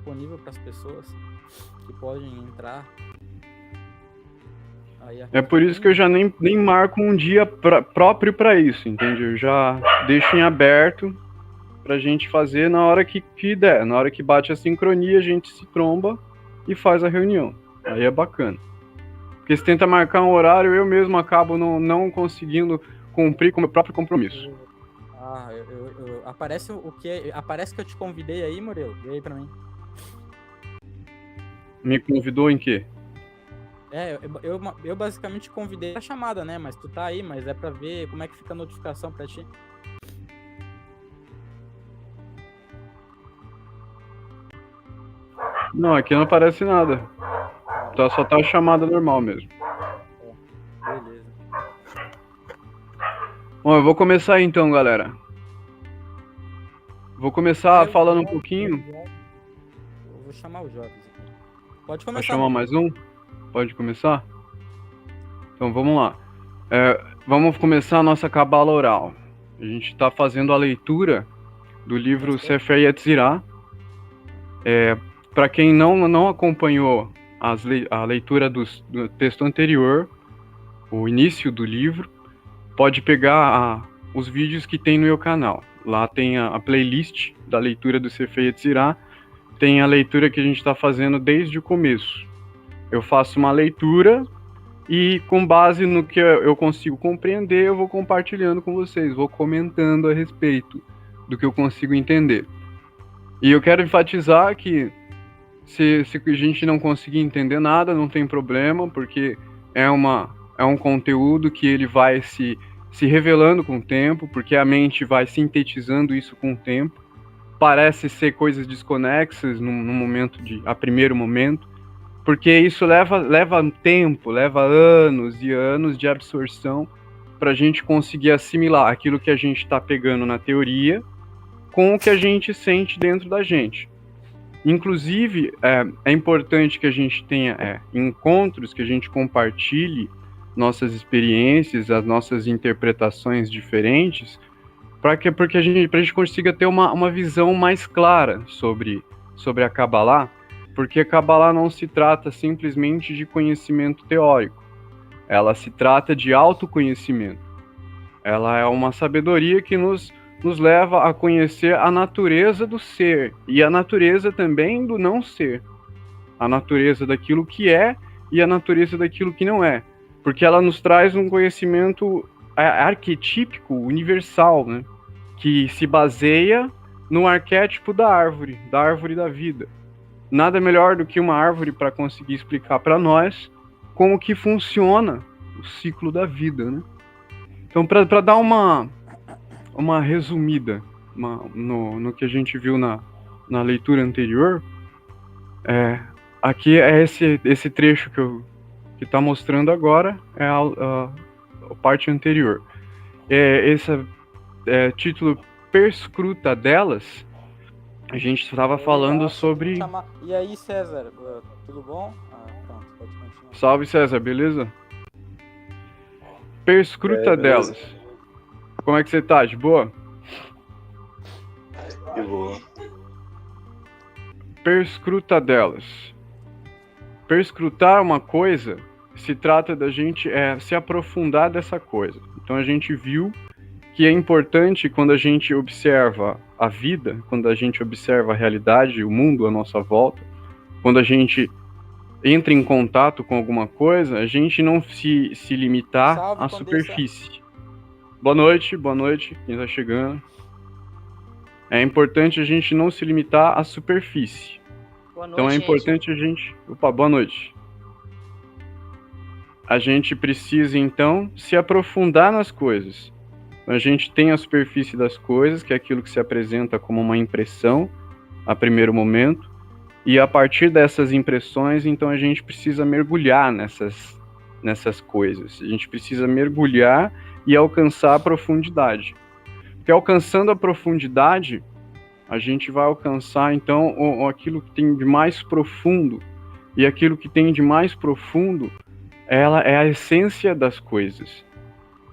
disponível para as pessoas que podem entrar. Aí É por isso que eu já nem marco um dia próprio para isso, entende? Eu já deixo em aberto pra gente fazer na hora que der. Na hora que bate a sincronia, a gente se tromba e faz a reunião. Aí é bacana. Porque se tenta marcar um horário, eu mesmo acabo não conseguindo cumprir com o meu próprio compromisso. Aparece o que? Aparece que eu te convidei aí, Murilo? Vê aí pra mim. Me convidou em quê? Eu basicamente convidei a chamada, né? Mas tu tá aí, mas é pra ver como é que fica a notificação pra ti. Não, aqui não aparece nada. Só tá a chamada normal mesmo. Beleza. Bom, eu vou começar então, galera. Vou começar falando um pouquinho. Eu vou chamar o Jobs aqui. Pode começar. Vai chamar mais um? Pode começar? Então vamos lá. Vamos começar a nossa cabala oral. A gente está fazendo a leitura do livro Sefer Yetzirah. Para quem não acompanhou a leitura do texto anterior, o início do livro, pode pegar os vídeos que tem no meu canal. Lá tem a playlist da leitura do Sefer Yetzirah, tem a leitura que a gente está fazendo desde o começo. Eu faço uma leitura e, com base no que eu consigo compreender, eu vou compartilhando com vocês, vou comentando a respeito do que eu consigo entender. E eu quero enfatizar que se a gente não conseguir entender nada, não tem problema, porque é um conteúdo que ele vai se revelando com o tempo, porque a mente vai sintetizando isso com o tempo. Parece ser coisas desconexas a primeiro momento, porque isso leva tempo, leva anos e anos de absorção para a gente conseguir assimilar aquilo que a gente está pegando na teoria com o que a gente sente dentro da gente. Inclusive, é importante que a gente tenha encontros, que a gente compartilhe nossas experiências, as nossas interpretações diferentes, porque a gente consiga ter uma visão mais clara sobre a Kabbalah, porque a Kabbalah não se trata simplesmente de conhecimento teórico, ela se trata de autoconhecimento. Ela é uma sabedoria que nos leva a conhecer a natureza do ser e a natureza também do não ser. A natureza daquilo que é e a natureza daquilo que não é. Porque ela nos traz um conhecimento arquetípico, universal, né? Que se baseia no arquétipo da árvore da vida. Nada melhor do que uma árvore para conseguir explicar para nós como que funciona o ciclo da vida, né? Então, para dar uma resumida no que a gente viu na leitura anterior, aqui é esse trecho que está mostrando agora, é a parte anterior. Esse título Perscruta delas, a gente estava falando sobre... E aí, César, tudo bom? Pronto, pode continuar. Salve, César, beleza? Perscruta delas. Como é que você tá? De boa? De boa. Perscruta delas. Perscrutar uma coisa se trata da gente se aprofundar dessa coisa. Então a gente viu que é importante quando a gente observa a vida, quando a gente observa a realidade, o mundo à nossa volta, quando a gente entra em contato com alguma coisa, a gente não se limitar à superfície. Boa noite, quem está chegando. É importante a gente não se limitar à superfície. Boa noite, então é importante a gente... Opa, boa noite. A gente precisa, então, se aprofundar nas coisas. A gente tem a superfície das coisas, que é aquilo que se apresenta como uma impressão a primeiro momento, e a partir dessas impressões, então a gente precisa mergulhar nessas coisas. A gente precisa mergulhar e alcançar a profundidade. Porque alcançando a profundidade, a gente vai alcançar, então, aquilo que tem de mais profundo. E aquilo que tem de mais profundo, ela é a essência das coisas.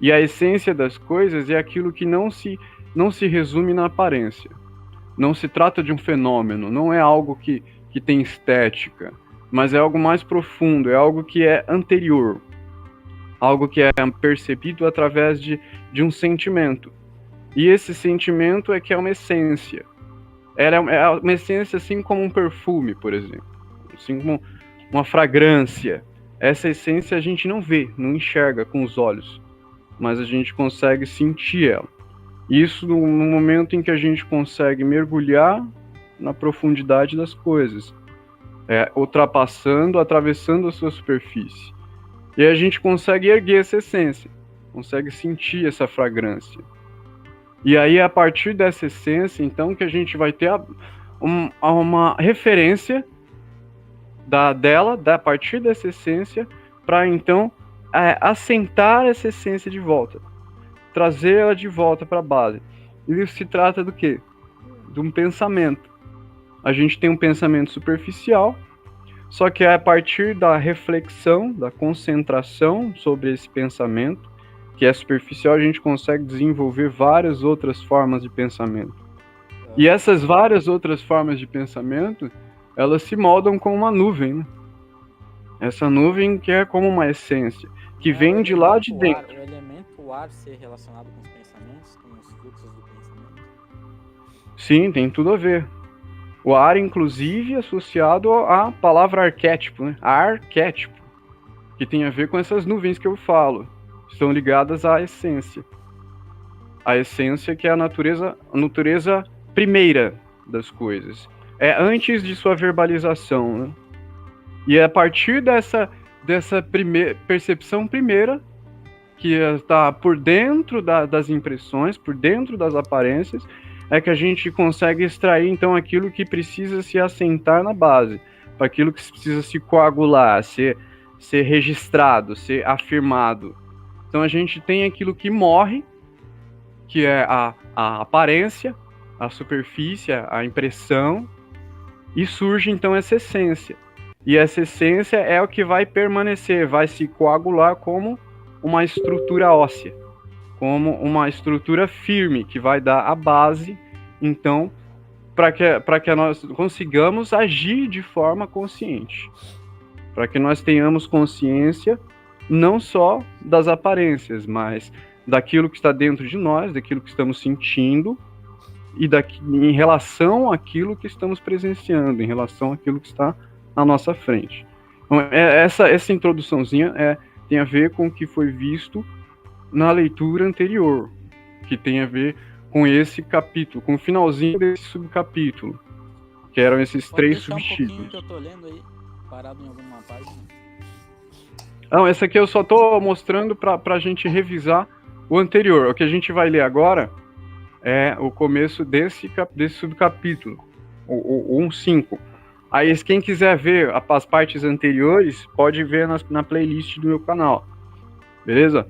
E a essência das coisas é aquilo que não se resume na aparência. Não se trata de um fenômeno, não é algo que que tem estética, mas é algo mais profundo, é algo que é anterior, algo que é percebido através de um sentimento. E esse sentimento é que é uma essência. Ela é uma essência assim como um perfume, por exemplo, assim como uma fragrância. Essa essência a gente não vê, não enxerga com os olhos, mas a gente consegue sentir ela. Isso no momento em que a gente consegue mergulhar na profundidade das coisas, ultrapassando, atravessando a sua superfície. E aí a gente consegue erguer essa essência, consegue sentir essa fragrância. E aí, a partir dessa essência, então, que a gente vai ter uma referência a partir dessa essência, para então assentar essa essência de volta, trazer ela de volta para a base. Isso se trata do quê? De um pensamento. A gente tem um pensamento superficial, só que é a partir da reflexão, da concentração sobre esse pensamento, que é superficial, a gente consegue desenvolver várias outras formas de pensamento. E essas várias outras formas de pensamento, elas se moldam como uma nuvem, né? Essa nuvem que é como uma essência, que vem de lá de dentro. O elemento ar ser relacionado com os pensamentos, com os fluxos do pensamento? Sim, tem tudo a ver. O ar, inclusive, associado à palavra arquétipo, né? Arquétipo, que tem a ver com essas nuvens que eu falo. Estão ligadas à essência. A essência que é a natureza primeira das coisas. É antes de sua verbalização, né? E é a partir dessa percepção primeira, que está por dentro das impressões, por dentro das aparências, é que a gente consegue extrair, então, aquilo que precisa se assentar na base, para aquilo que precisa se coagular, ser registrado, ser afirmado. Então a gente tem aquilo que morre, que é a aparência, a superfície, a impressão, e surge então essa essência. E essa essência é o que vai permanecer, vai se coagular como uma estrutura óssea, como uma estrutura firme, que vai dar a base, então, para que nós consigamos agir de forma consciente. Para que nós tenhamos consciência não só das aparências, mas daquilo que está dentro de nós, daquilo que estamos sentindo, e em relação àquilo que estamos presenciando, em relação àquilo que está à nossa frente. Então, essa introduçãozinha tem a ver com o que foi visto na leitura anterior, que tem a ver com esse capítulo, com o finalzinho desse subcapítulo, que eram esses três subtítulos. Que eu tô lendo aí, parado em alguma página. Não, essa aqui eu só tô mostrando para a gente revisar o anterior. O que a gente vai ler agora é o começo desse subcapítulo, o 1.5. Aí, quem quiser ver as partes anteriores, pode ver na playlist do meu canal. Beleza?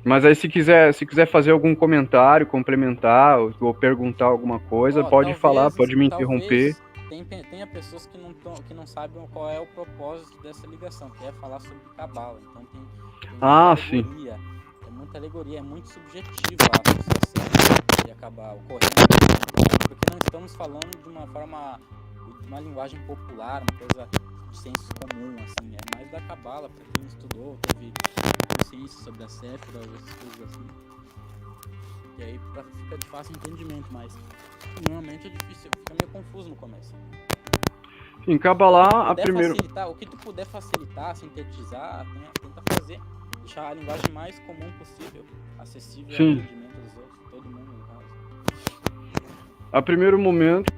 Mas aí, se quiser fazer algum comentário, complementar, ou perguntar alguma coisa, pode falar, pode me interromper. Tem pessoas que não sabem qual é o propósito dessa ligação, que é falar sobre Cabala. Então tem alegoria, sim. É muita alegoria, é muito subjetiva a associação e acabar ocorrendo, porque não estamos falando de uma linguagem popular, uma coisa de senso comum, assim, é mais da Cabala, para quem estudou, teve consciência sobre a Séfira, essas coisas assim. E aí fica de fácil entendimento, mas normalmente é difícil, fica meio confuso no começo. Em Kabbalah, o que tu puder facilitar, sintetizar, tenta fazer, deixar a linguagem mais comum possível, acessível ao entendimento dos outros, todo mundo no caso. A primeiro momento,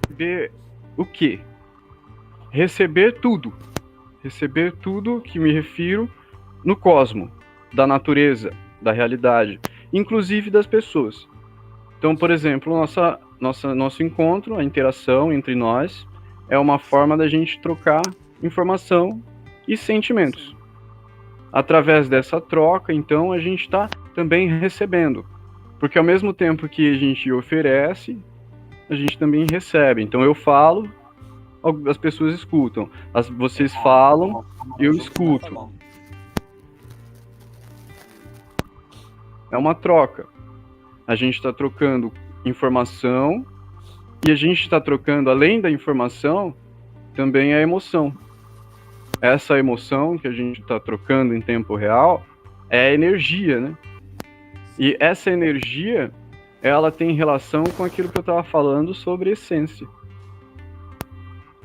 receber o quê? Receber tudo que me refiro no cosmos, da natureza, da realidade, inclusive das pessoas. Então, por exemplo, nosso encontro, a interação entre nós, é uma forma da gente trocar informação e sentimentos. Através dessa troca, então, a gente está também recebendo. Porque ao mesmo tempo que a gente oferece, a gente também recebe. Então, eu falo, as pessoas escutam. Vocês falam, eu escuto. É uma troca. A gente está trocando informação, e a gente está trocando, além da informação, também a emoção. Essa emoção que a gente está trocando em tempo real é a energia, né? E essa energia, ela tem relação com aquilo que eu estava falando sobre essência.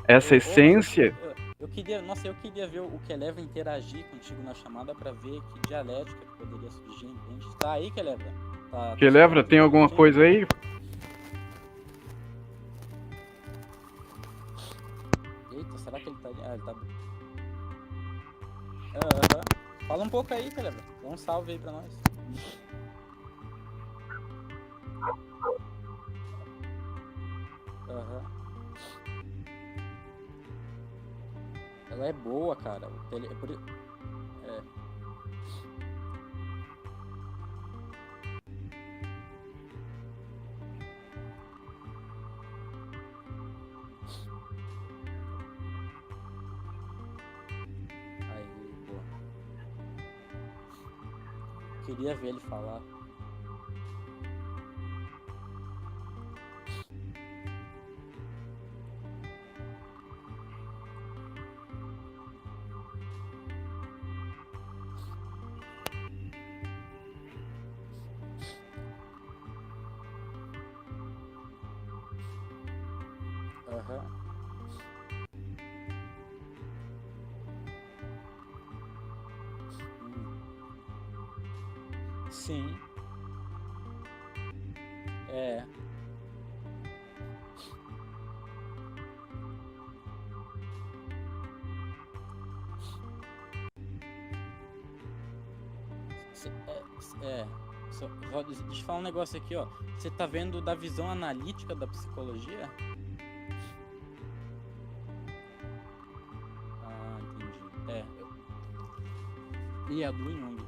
Essa essência... Eu queria ver o Kelevra interagir contigo na chamada para ver que dialética que poderia surgir, entende? Tá aí, Kelevra? Kelevra, tem alguma coisa aí? Eita, será que ele tá ali? Ah, ele tá... Fala um pouco aí, Kelevra. Dá um salve aí pra nós. Ela é boa, cara. Aí, boa. Queria ver ele falar. Sim. É. Deixa eu falar um negócio aqui, ó. Você tá vendo da visão analítica da psicologia? Ah, entendi. E a do Jung.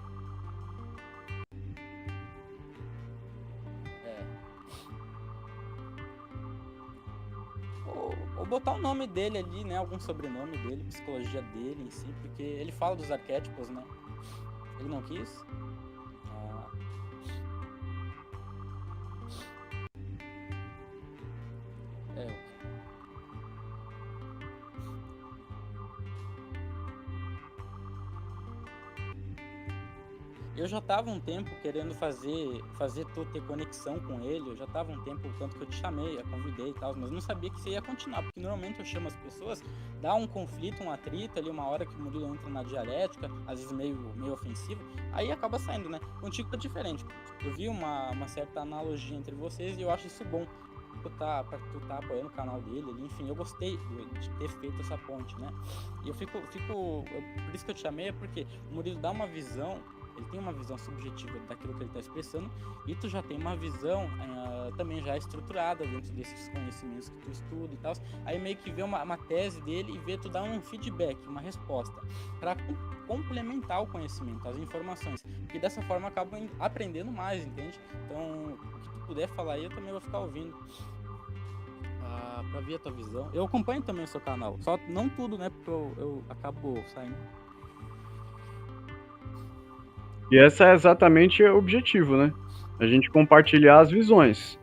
Ou botar o nome dele ali, né? Algum sobrenome dele, psicologia dele em si, porque ele fala dos arquétipos, né? Ele não quis? Eu já tava um tempo querendo fazer tu ter conexão com ele, eu já tava um tempo, tanto que eu te chamei, eu convidei e tal, mas não sabia que você ia continuar, porque normalmente eu chamo as pessoas, dá um conflito, um atrito ali, uma hora que o Murilo entra na dialética, às vezes meio ofensivo, aí acaba saindo, né? Contigo tá diferente, eu vi uma certa analogia entre vocês e eu acho isso bom, pra tu tá apoiando o canal dele ali, enfim, eu gostei de ter feito essa ponte, né? E eu fico por isso que eu te chamei, é porque o Murilo dá uma visão, ele tem uma visão subjetiva daquilo que ele está expressando e tu já tem uma visão também já estruturada dentro desses conhecimentos que tu estuda e tal. Aí meio que vê uma tese dele e vê tu dar um feedback, uma resposta para complementar o conhecimento, as informações, porque dessa forma acaba aprendendo mais, entende? Então, o que tu puder falar aí, eu também vou ficar ouvindo para ver a tua visão. Eu acompanho também o seu canal, só não tudo, né? Porque eu acabo saindo. E essa é exatamente o objetivo, né? A gente compartilhar as visões.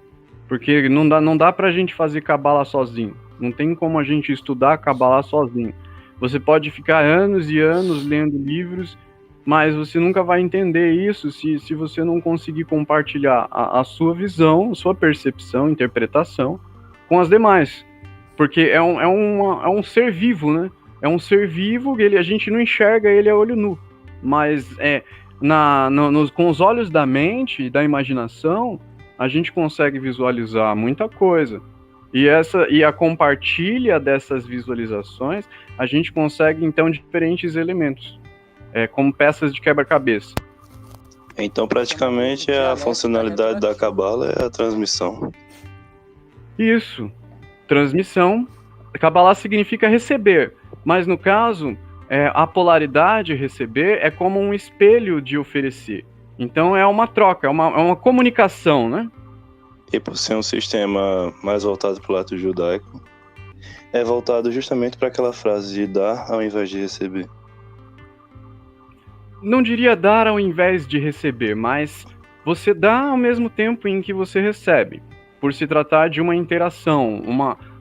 Porque não dá pra gente fazer cabala sozinho. Não tem como a gente estudar cabala sozinho. Você pode ficar anos e anos lendo livros, mas você nunca vai entender isso se você não conseguir compartilhar a sua visão, sua percepção, interpretação com as demais. Porque é um ser vivo, né? É um ser vivo, a gente não enxerga ele a olho nu. Mas com os olhos da mente e da imaginação, a gente consegue visualizar muita coisa. E a compartilha dessas visualizações, a gente consegue, então, diferentes elementos, como peças de quebra-cabeça. Então, praticamente, a funcionalidade da cabala é a transmissão. Isso. Transmissão. Cabala significa receber, mas no caso... a polaridade receber é como um espelho de oferecer. Então é uma troca, é uma comunicação, né? E por ser um sistema mais voltado para o lado judaico, é voltado justamente para aquela frase de dar ao invés de receber. Não diria dar ao invés de receber, mas você dá ao mesmo tempo em que você recebe. por se tratar de uma interação,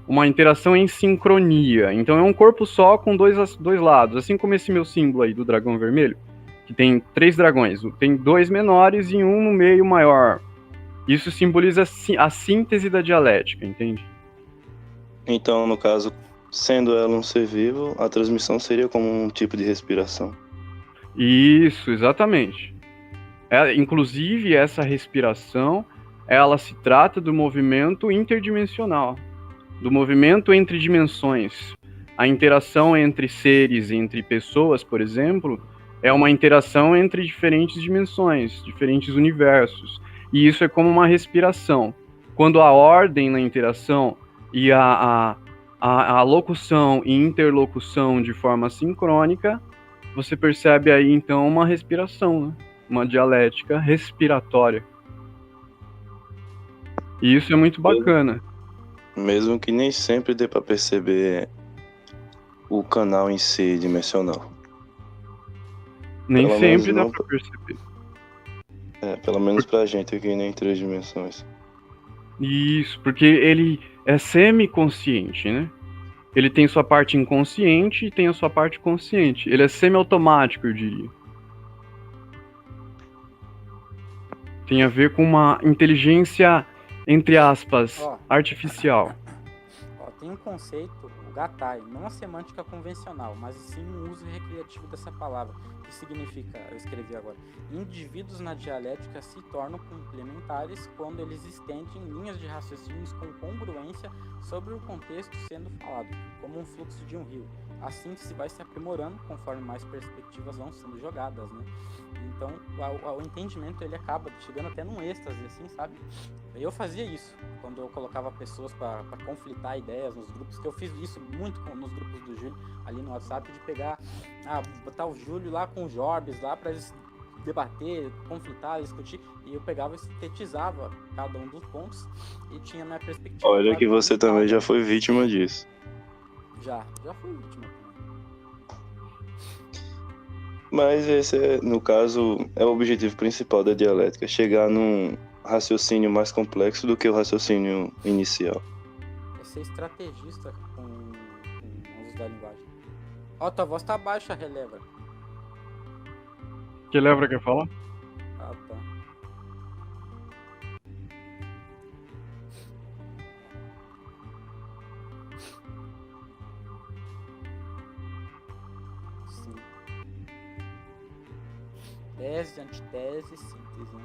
uma interação em sincronia. Então é um corpo só com dois lados, assim como esse meu símbolo aí do dragão vermelho, que tem 3 dragões, tem 2 menores e um no meio maior. Isso simboliza a síntese da dialética, entende? Então, no caso, sendo ela um ser vivo, a transmissão seria como um tipo de respiração. Isso, exatamente. Inclusive, essa respiração, ela se trata do movimento interdimensional, do movimento entre dimensões. A interação entre seres, entre pessoas, por exemplo, é uma interação entre diferentes dimensões, diferentes universos. E isso é como uma respiração. Quando a ordem na interação e a locução e interlocução de forma sincrônica, você percebe aí, então, uma respiração, né? Uma dialética respiratória. E isso é muito bacana. Mesmo que nem sempre dê para perceber o canal em si dimensional. Nem Pelo sempre menos dá não- pra perceber. Pelo menos pra gente aqui nem em 3 dimensões. Isso, porque ele é semi-consciente, né? Ele tem sua parte inconsciente e tem a sua parte consciente. Ele é semi-automático, eu diria. Tem a ver com uma inteligência, entre aspas, Ó. artificial. Tem um conceito, o gatai, não a semântica convencional, mas sim o uso recreativo dessa palavra, que significa, eu escrevi agora, indivíduos na dialética se tornam complementares quando eles estendem linhas de raciocínios com congruência sobre o contexto sendo falado, como um fluxo de um rio. Assim se vai se aprimorando conforme mais perspectivas vão sendo jogadas, né? Então, o entendimento ele acaba chegando até num êxtase, assim, sabe? Eu fazia isso quando eu colocava pessoas para conflitar ideias nos grupos, que eu fiz isso muito nos grupos do Júlio, ali no WhatsApp, de pegar, botar o Júlio lá com o Jorbes lá para eles debater, conflitar, discutir, e eu pegava e sintetizava cada um dos pontos e tinha a minha perspectiva. Olha que você também já foi vítima disso. Já fui vítima também. Mas esse, no caso, é o objetivo principal da dialética, chegar num raciocínio mais complexo do que o raciocínio inicial. É ser estrategista com o uso da linguagem. Ó, tua voz tá baixa, releva. Que lembra que fala? Ah, tá. Sim. Tese, antitese, síntese, né?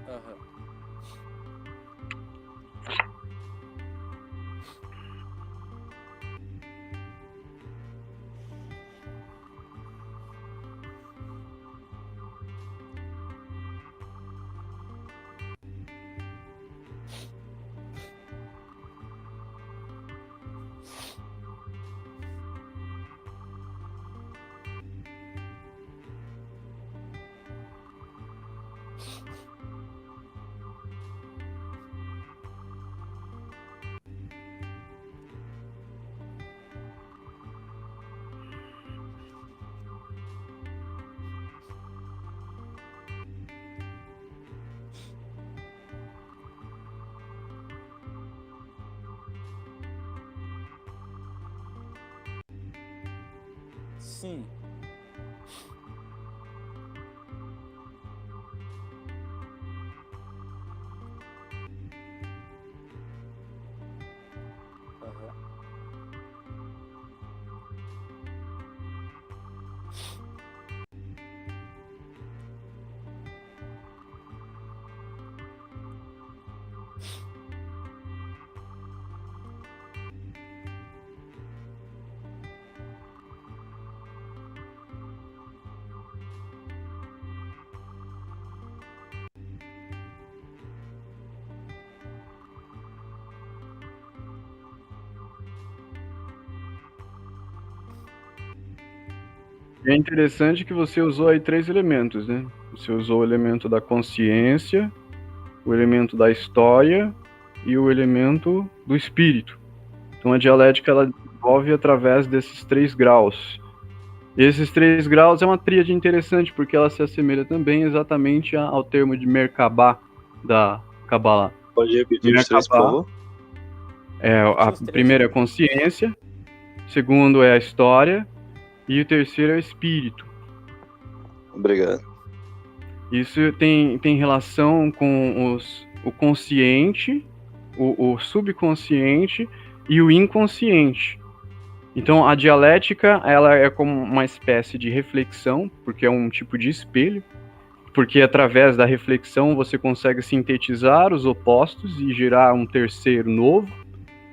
Aham. Sim. Aham. E é interessante que você usou aí 3 elementos, né? Você usou o elemento da consciência, o elemento da história e o elemento do espírito. Então a dialética ela desenvolve através desses 3 graus. Esses 3 graus é uma tríade interessante, porque ela se assemelha também exatamente ao termo de Merkabah da Kabbalah. Pode repetir os três, por favor? A primeira é a consciência, o segundo é a história e o terceiro é o espírito. Obrigado. Isso tem relação com o consciente, o subconsciente e o inconsciente. Então, a dialética, ela é como uma espécie de reflexão, porque é um tipo de espelho, porque através da reflexão você consegue sintetizar os opostos e gerar um terceiro novo,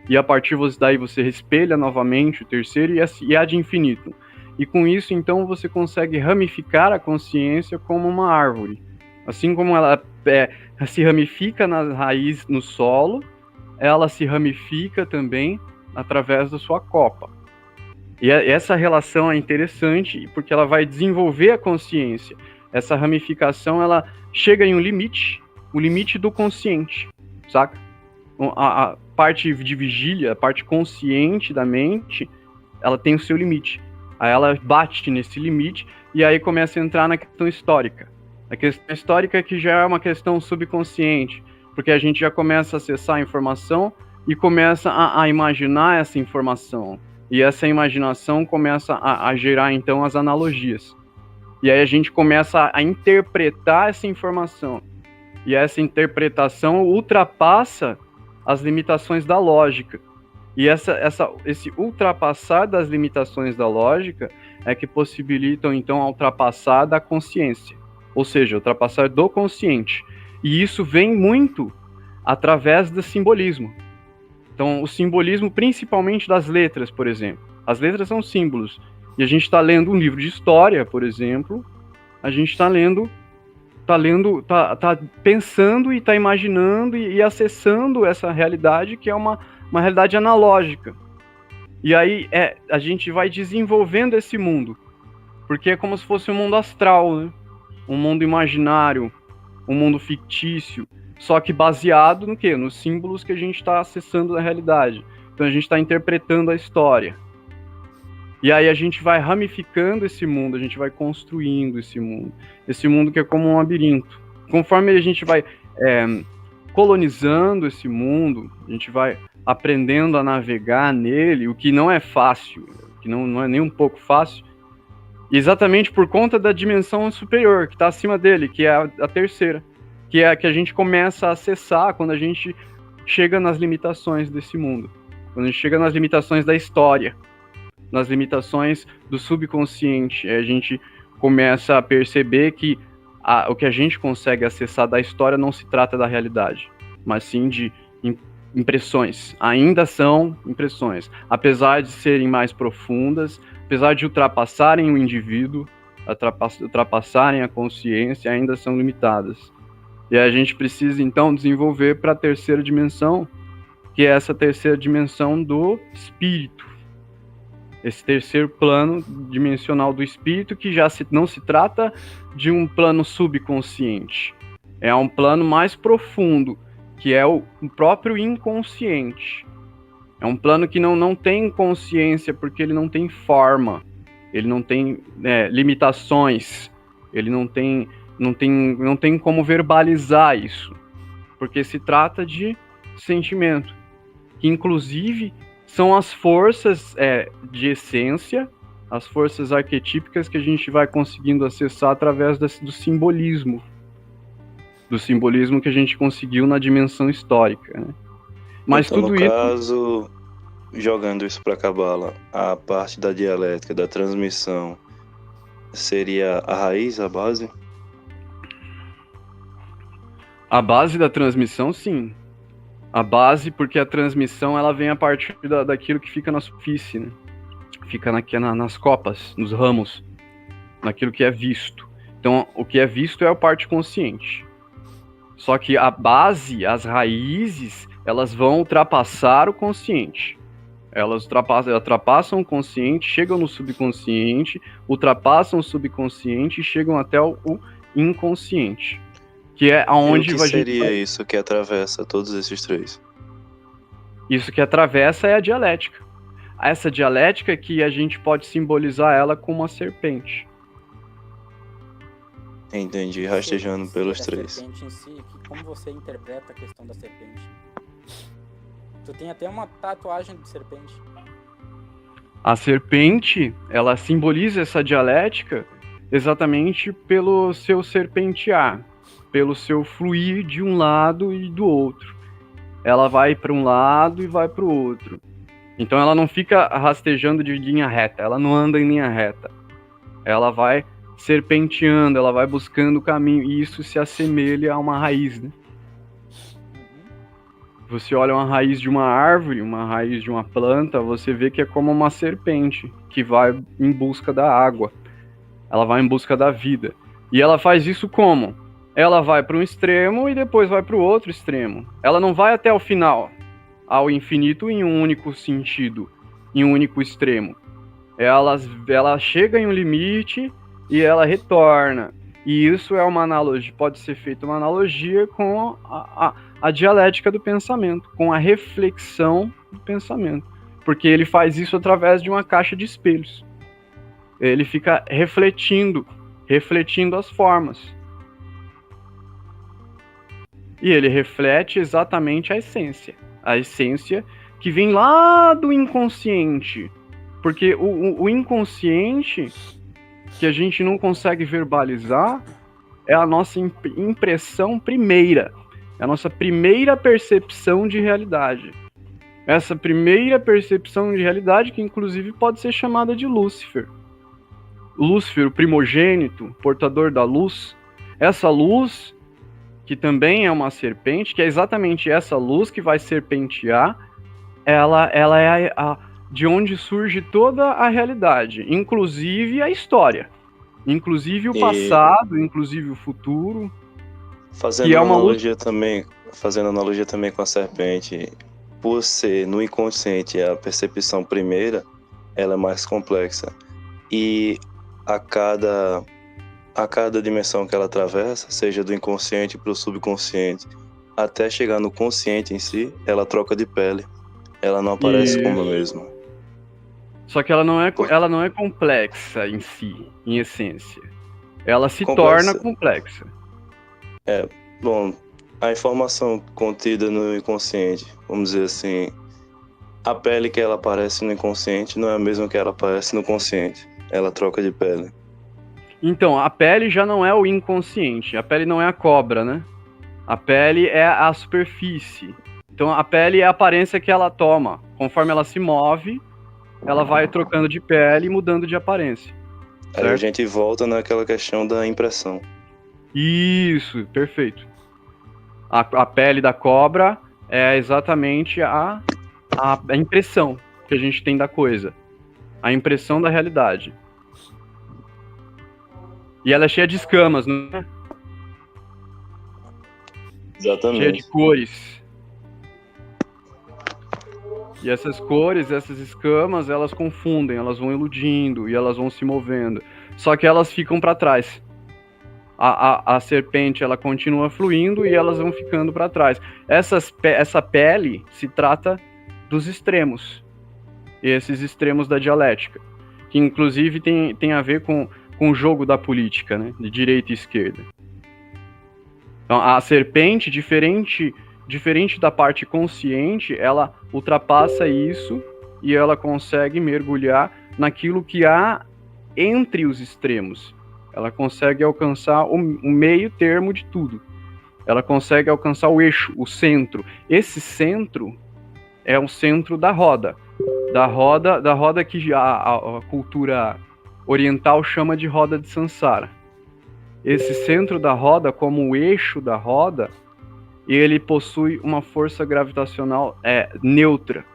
e a partir daí você espelha novamente o terceiro e ad infinito. E com isso, então, você consegue ramificar a consciência como uma árvore. Assim como ela se ramifica na raiz, no solo, ela se ramifica também através da sua copa. E essa relação é interessante porque ela vai desenvolver a consciência. Essa ramificação, ela chega em um limite, o limite do consciente, saca? A parte de vigília, a parte consciente da mente, ela tem o seu limite. Aí ela bate nesse limite e aí começa a entrar na questão histórica. A questão histórica que já é uma questão subconsciente, porque a gente já começa a acessar a informação e começa a imaginar essa informação. E essa imaginação começa a gerar, então, as analogias. E aí a gente começa a interpretar essa informação. E essa interpretação ultrapassa as limitações da lógica. E esse ultrapassar das limitações da lógica é que possibilitam, então, a ultrapassar da consciência. Ou seja, ultrapassar do consciente. E isso vem muito através do simbolismo. Então, o simbolismo, principalmente das letras, por exemplo. As letras são símbolos. E a gente está lendo um livro de história, por exemplo. A gente está pensando e está imaginando e acessando essa realidade que é uma realidade analógica. E aí a gente vai desenvolvendo esse mundo. Porque é como se fosse um mundo astral, né? Um mundo imaginário, um mundo fictício. Só que baseado no quê? Nos símbolos que a gente está acessando da realidade. Então a gente está interpretando a história. E aí a gente vai ramificando esse mundo, a gente vai construindo esse mundo. Esse mundo que é como um labirinto. Conforme a gente vai colonizando esse mundo, a gente vai aprendendo a navegar nele, o que não é fácil, que não é nem um pouco fácil, exatamente por conta da dimensão superior, que está acima dele, que é a terceira. Que é a que a gente começa a acessar quando a gente chega nas limitações desse mundo. Quando a gente chega nas limitações da história, nas limitações do subconsciente. A gente começa a perceber que o que a gente consegue acessar da história não se trata da realidade, mas sim de impressões. Ainda são impressões. Apesar de serem mais profundas, apesar de ultrapassarem o indivíduo, ultrapassarem a consciência, ainda são limitadas. E a gente precisa, então, desenvolver para a terceira dimensão, que é essa terceira dimensão do espírito. Esse terceiro plano dimensional do espírito, que já não se trata de um plano subconsciente. É um plano mais profundo, que é o próprio inconsciente. É um plano que não tem consciência, porque ele não tem forma, ele não tem limitações, ele não tem como verbalizar isso, porque se trata de sentimento, que inclusive são as forças de essência, as forças arquetípicas que a gente vai conseguindo acessar através do simbolismo que a gente conseguiu na dimensão histórica, né? Mas então, tudo no isso... caso, jogando isso para a Cabala, a parte da dialética, da transmissão, seria a raiz, a base? A base da transmissão, sim. A base, porque a transmissão ela vem a partir daquilo que fica na superfície, né? Fica nas copas, nos ramos, naquilo que é visto. Então, o que é visto é a parte consciente. Só que a base, as raízes, elas vão ultrapassar o consciente. Elas ultrapassam o consciente, chegam no subconsciente, ultrapassam o subconsciente e chegam até o inconsciente. Que é aonde e o que seria isso que atravessa todos esses três? Isso que atravessa é a dialética. essa dialética que a gente pode simbolizar ela com uma serpente. Entendi, rastejando pelos A três. serpente em si, como você interpreta a questão da serpente? Tu tem até uma tatuagem de serpente. A serpente, ela simboliza essa dialética exatamente pelo seu serpentear, pelo seu fluir de um lado e do outro. Ela vai para um lado e vai para o outro. Então ela não fica rastejando de linha reta, ela não anda em linha reta. Ela vai serpenteando, ela vai buscando o caminho, e isso se assemelha a uma raiz, né? Você olha uma raiz de uma árvore, uma raiz de uma planta, você vê que é como uma serpente que vai em busca da água. Ela vai em busca da vida. E ela faz isso como? Ela vai para um extremo e depois vai para o outro extremo. Ela não vai até o final, ao infinito, em um único sentido, em um único extremo. Ela chega em um limite e ela retorna. E isso é uma analogia, pode ser feita uma analogia com a dialética do pensamento, com a reflexão do pensamento. Porque ele faz isso através de uma caixa de espelhos. Ele fica refletindo as formas. E ele reflete exatamente a essência que vem lá do inconsciente. Porque o inconsciente, que a gente não consegue verbalizar, é a nossa impressão primeira, é a nossa primeira percepção de realidade. Essa primeira percepção de realidade, que inclusive pode ser chamada de Lúcifer. Lúcifer, o primogênito, portador da luz. Essa luz, que também é uma serpente, que é exatamente essa luz que vai serpentear, ela é de onde surge toda a realidade, inclusive a história, inclusive o passado, inclusive o futuro. Fazendo analogia também com a serpente, por ser no inconsciente a percepção primeira, ela é mais complexa. E a cada dimensão que ela atravessa, seja do inconsciente para o subconsciente, até chegar no consciente em si, ela troca de pele. Ela não aparece como a mesma. Só que ela não é complexa em si, em essência. Ela se torna complexa. Bom, a informação contida no inconsciente, vamos dizer assim, a pele que ela aparece no inconsciente não é a mesma que ela aparece no consciente. Ela troca de pele. Então, a pele já não é o inconsciente. A pele não é a cobra, né? A pele é a superfície. Então, a pele é a aparência que ela toma. Conforme ela se move, ela vai trocando de pele e mudando de aparência. Aí a gente volta naquela questão da impressão. Isso, perfeito. A pele da cobra é exatamente a impressão que a gente tem da coisa. A impressão da realidade. E ela é cheia de escamas, não é? Exatamente. Cheia de cores. E essas cores, essas escamas, elas confundem, elas vão iludindo e elas vão se movendo. Só que elas ficam para trás. A serpente, ela continua fluindo e elas vão ficando para trás. Essa pele se trata dos extremos. E esses extremos da dialética. Que inclusive tem a ver com o jogo da política, né? De direita e esquerda. Então, a serpente, diferente da parte consciente, ela ultrapassa isso e ela consegue mergulhar naquilo que há entre os extremos. Ela consegue alcançar o meio termo de tudo. Ela consegue alcançar o eixo, o centro. Esse centro é o centro da roda. Da roda que a cultura oriental chama de roda de Sansara. Esse centro da roda, como o eixo da roda, ele possui uma força gravitacional neutra.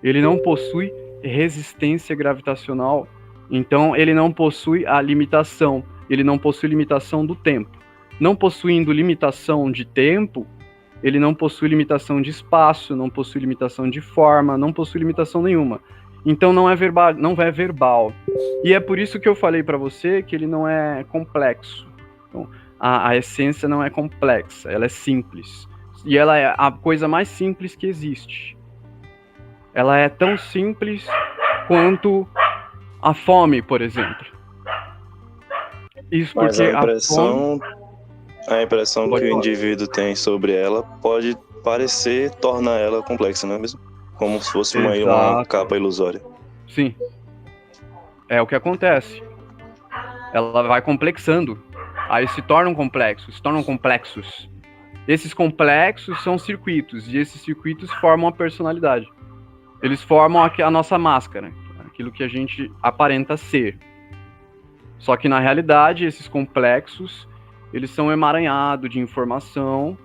Ele não possui resistência gravitacional, então ele não possui a limitação, ele não possui limitação do tempo. Não possuindo limitação de tempo, ele não possui limitação de espaço, não possui limitação de forma, não possui limitação nenhuma. Então não é verbal. E é por isso que eu falei para você que ele não é complexo. Então, a essência não é complexa, ela é simples. E ela é a coisa mais simples que existe. ela é tão simples quanto a fome, por exemplo. Isso Mas porque a impressão Pode que o falar. indivíduo tem sobre ela pode parecer tornar ela complexa, não é mesmo? Como se fosse uma Exato. capa ilusória. Sim, é o que acontece. Ela vai complexando. Aí se tornam complexos. Esses complexos são circuitos, e esses circuitos formam a personalidade. Eles formam a nossa máscara, aquilo que a gente aparenta ser. Só que na realidade, esses complexos, eles são emaranhados de informação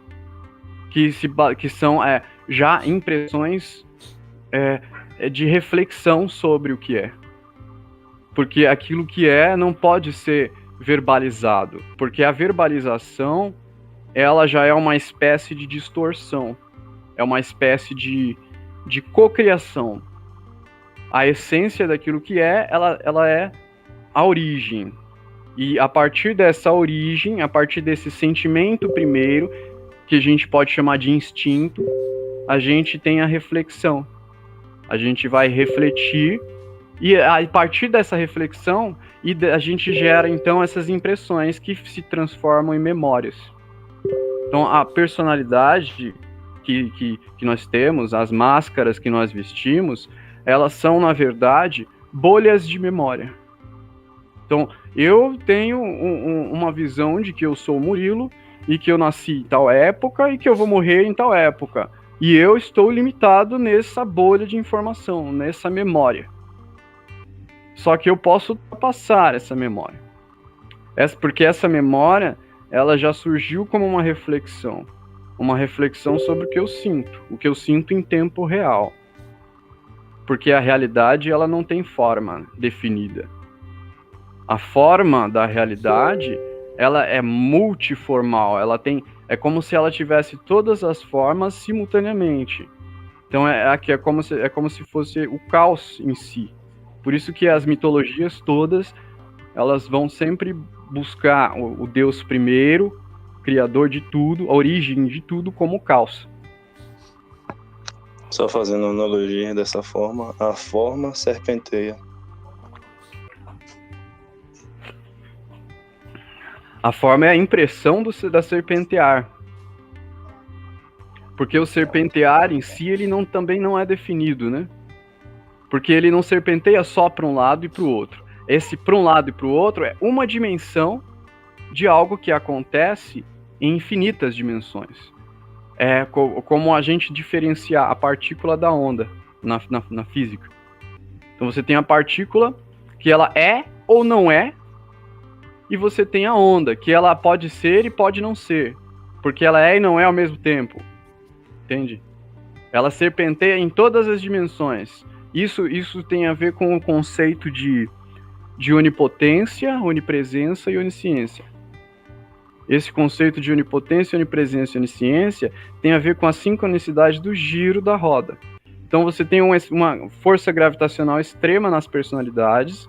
que são já impressões de reflexão sobre o que é. Porque aquilo que é não pode ser verbalizado, porque a verbalização ela já é uma espécie de distorção, é uma espécie de cocriação. A essência daquilo que ela é a origem. E a partir dessa origem, a partir desse sentimento primeiro, que a gente pode chamar de instinto, a gente tem a reflexão. A gente vai refletir e a partir dessa reflexão a gente gera então essas impressões que se transformam em memórias. Então a personalidade que nós temos, as máscaras que nós vestimos, elas são na verdade bolhas de memória. Então eu tenho uma visão de que eu sou o Murilo e que eu nasci em tal época e que eu vou morrer em tal época. E eu estou limitado nessa bolha de informação, nessa memória. Só que eu posso passar essa memória. Porque essa memória, ela já surgiu como uma reflexão sobre o que eu sinto em tempo real. Porque a realidade, ela não tem forma definida. A forma da realidade, ela é multiformal, é como se ela tivesse todas as formas simultaneamente. Então é como se fosse o caos em si. Por isso que as mitologias todas, elas vão sempre buscar o Deus primeiro, criador de tudo, a origem de tudo, como o caos. Só fazendo analogia dessa forma, a forma serpenteia. A forma é a impressão da serpentear. Porque o serpentear em si, ele também não é definido, né? Porque ele não serpenteia só para um lado e para o outro. Esse para um lado e para o outro é uma dimensão de algo que acontece em infinitas dimensões. É como a gente diferenciar a partícula da onda na física. Então você tem a partícula que ela é ou não é, e você tem a onda, que ela pode ser e pode não ser, porque ela é e não é ao mesmo tempo. Entende? Ela serpenteia em todas as dimensões. Isso tem a ver com o conceito de onipotência, onipresença e onisciência. Esse conceito de onipotência, onipresença e onisciência tem a ver com a sincronicidade do giro da roda. Então você tem uma força gravitacional extrema nas personalidades,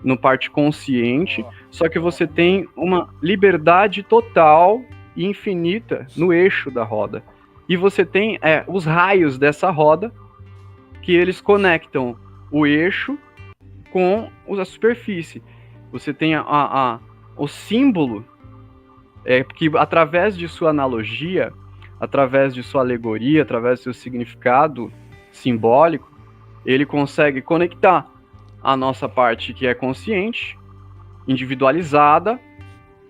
no parte consciente, só que você tem uma liberdade total e infinita no eixo da roda. E você tem os raios dessa roda, que eles conectam o eixo com a superfície. Você tem o símbolo, que através de sua analogia, através de sua alegoria, através do seu significado simbólico, ele consegue conectar a nossa parte que é consciente, individualizada,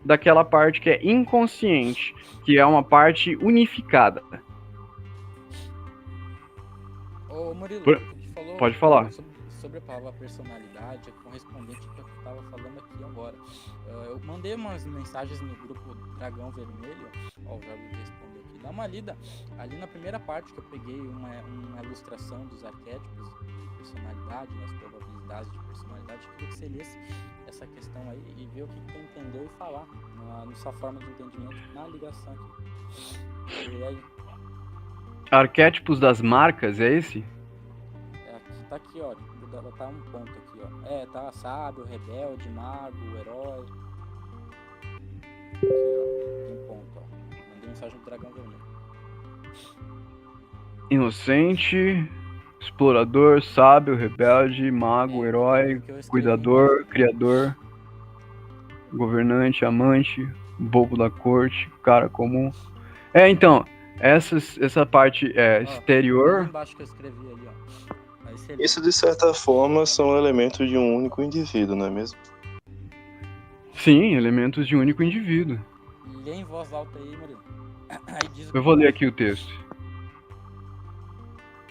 daquela parte que é inconsciente, que é uma parte unificada. Ô Murilo, falou pode falar. sobre a palavra personalidade, é correspondente ao que eu estava falando aqui agora. Eu mandei umas mensagens no grupo Dragão Vermelho, ó, já vou responder aqui. Dá uma lida. Ali na primeira parte que eu peguei uma ilustração dos arquétipos de personalidade, das probabilidades de personalidade, eu queria que você lesse essa questão aí e ver o que tu entendeu e falar na sua forma de entendimento na ligação aqui. E aí, arquétipos das marcas, é esse? Tá aqui, ó. Tá um ponto aqui, ó. Tá sábio, rebelde, mago, herói. Aqui, ó. Tem um ponto, ó. Mandei mensagem do Dragão Vermelho. Inocente, explorador, sábio, rebelde, mago, herói, que eu escrevi. cuidador, criador, governante, amante, bobo da corte, cara comum. Então, essa parte Ó, exterior. lá embaixo que eu escrevi ali, ó. Aí você lê. Isso, de certa forma, são elementos de um único indivíduo, não é mesmo? Sim, elementos de um único indivíduo. Lê em voz alta aí, Murilo. Aí diz o Eu que vou tá. ler aqui o texto.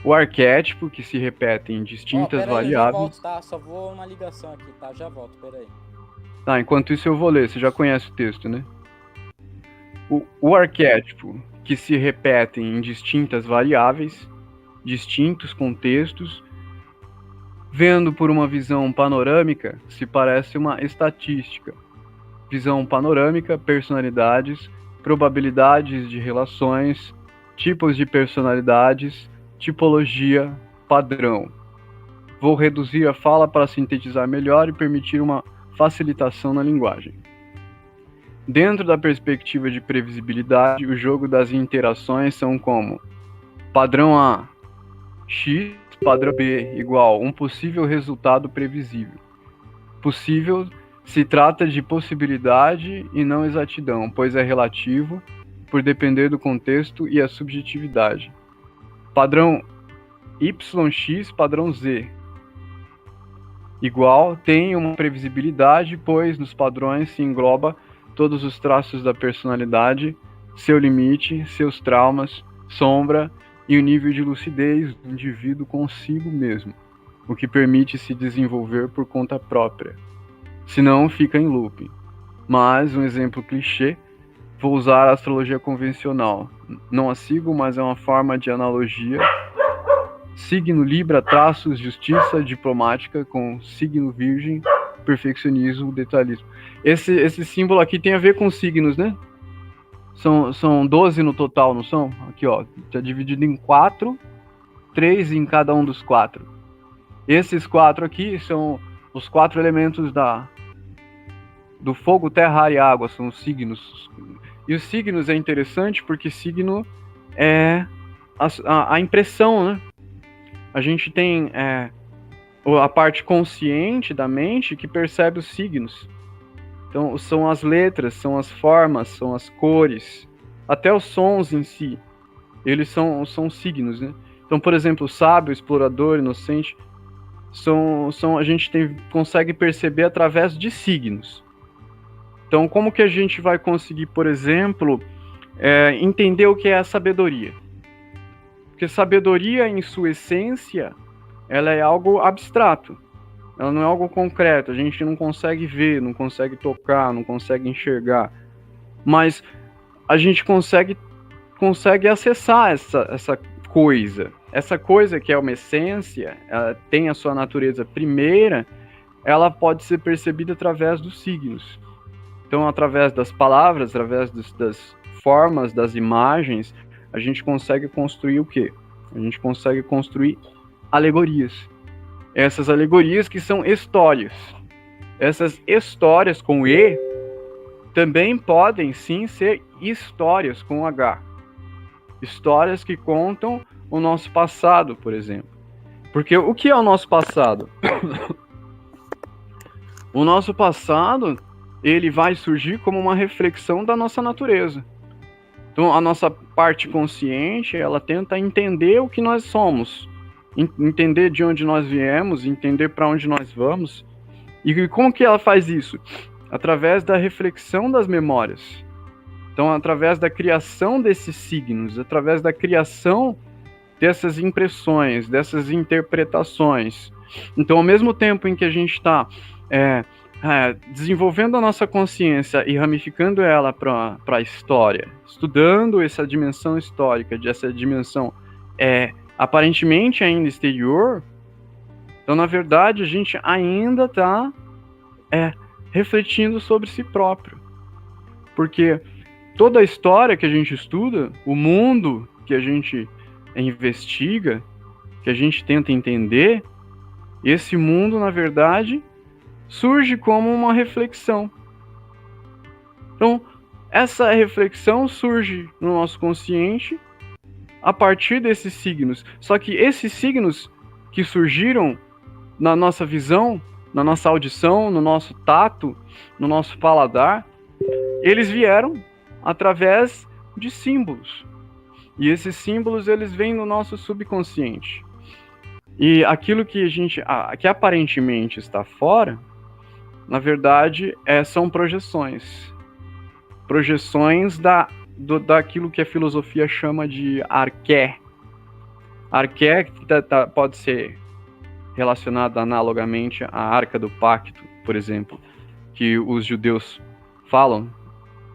O arquétipo, que se repete em distintas Pera aí, eu já variáveis. volto, tá? Só vou uma ligação aqui, tá? Já volto, pera aí. Tá, enquanto isso eu vou ler, você já conhece o texto, né? O arquétipo, que se repete em distintas variáveis, distintos contextos, vendo por uma visão panorâmica, se parece uma estatística. Visão panorâmica, personalidades, probabilidades de relações, tipos de personalidades, tipologia, padrão. Vou reduzir a fala para sintetizar melhor e permitir uma facilitação na linguagem. Dentro da perspectiva de previsibilidade, o jogo das interações são como padrão A, X, padrão B, igual um possível resultado previsível. Possível se trata de possibilidade e não exatidão, pois é relativo, por depender do contexto e a subjetividade. Padrão YX, padrão Z, igual tem uma previsibilidade, pois nos padrões se engloba todos os traços da personalidade, seu limite, seus traumas, sombra e o nível de lucidez do indivíduo consigo mesmo, o que permite se desenvolver por conta própria. Senão fica em looping. Mas, um exemplo clichê, vou usar a astrologia convencional. Não a sigo, mas é uma forma de analogia. Signo Libra, traços, justiça diplomática com signo Virgem, perfeccionismo, detalhismo. Esse símbolo aqui tem a ver com signos, né? São 12 no total, não são? Aqui, ó, tá dividido em 4, 3 em cada um dos 4. Esses 4 aqui são os 4 elementos do fogo, terra, ar e água, são os signos. E os signos é interessante porque signo é a impressão, né? A gente tem a parte consciente da mente que percebe os signos. Então, são as letras, são as formas, são as cores, até os sons em si. Eles são signos, né? Então, por exemplo, sábio, explorador, inocente, a gente consegue perceber através de signos. Então, como que a gente vai conseguir, por exemplo, entender o que é a sabedoria? Porque sabedoria, em sua essência, ela é algo abstrato. Ela não é algo concreto. A gente não consegue ver, não consegue tocar, não consegue enxergar. Mas a gente consegue acessar essa coisa. Essa coisa que é uma essência, ela tem a sua natureza primeira, ela pode ser percebida através dos signos. Então, através das palavras, através das formas, das imagens, a gente consegue construir o quê? A gente consegue construir alegorias. Essas alegorias que são histórias. Essas histórias com E também podem sim ser histórias com H. Histórias que contam o nosso passado, por exemplo. Porque o que é o nosso passado? O nosso passado, ele vai surgir como uma reflexão da nossa natureza. Então, a nossa parte consciente, ela tenta entender o que nós somos, entender de onde nós viemos, entender para onde nós vamos. E como que ela faz isso? Através da reflexão das memórias. Então, através da criação desses signos, através da criação dessas impressões, dessas interpretações. Então, ao mesmo tempo em que a gente está desenvolvendo a nossa consciência e ramificando ela para a história, estudando essa dimensão histórica, essa dimensão aparentemente ainda exterior, então, na verdade, a gente ainda está refletindo sobre si próprio. Porque toda a história que a gente estuda, o mundo que a gente investiga, que a gente tenta entender, esse mundo, na verdade, surge como uma reflexão. Então, essa reflexão surge no nosso consciente a partir desses signos. Só que esses signos que surgiram na nossa visão, na nossa audição, no nosso tato, no nosso paladar, eles vieram através de símbolos. E esses símbolos, eles vêm no nosso subconsciente. E aquilo que aparentemente está fora, na verdade, são projeções. Projeções daquilo que a filosofia chama de arqué. Arqué pode ser relacionado analogamente à Arca do Pacto, por exemplo, que os judeus falam.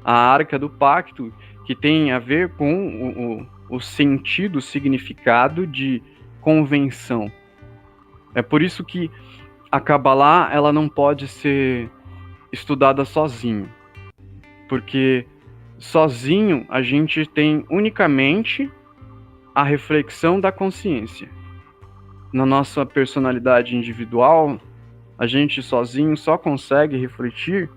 A Arca do Pacto, que tem a ver com o sentido, o significado de convenção. É por isso que a Kabbalah, ela não pode ser estudada sozinho, porque sozinho a gente tem unicamente a reflexão da consciência. Na nossa personalidade individual, a gente sozinho só consegue refletir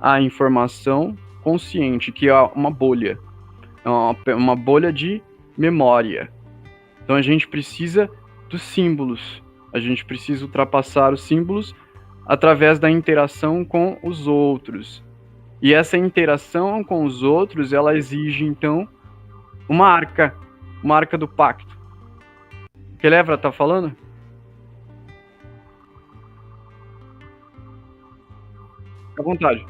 a informação consciente, que é uma bolha, é uma bolha de memória. Então a gente precisa dos símbolos, a gente precisa ultrapassar os símbolos através da interação com os outros. E essa interação com os outros, ela exige, então, uma arca do pacto. Kelevra tá falando? Fica à vontade.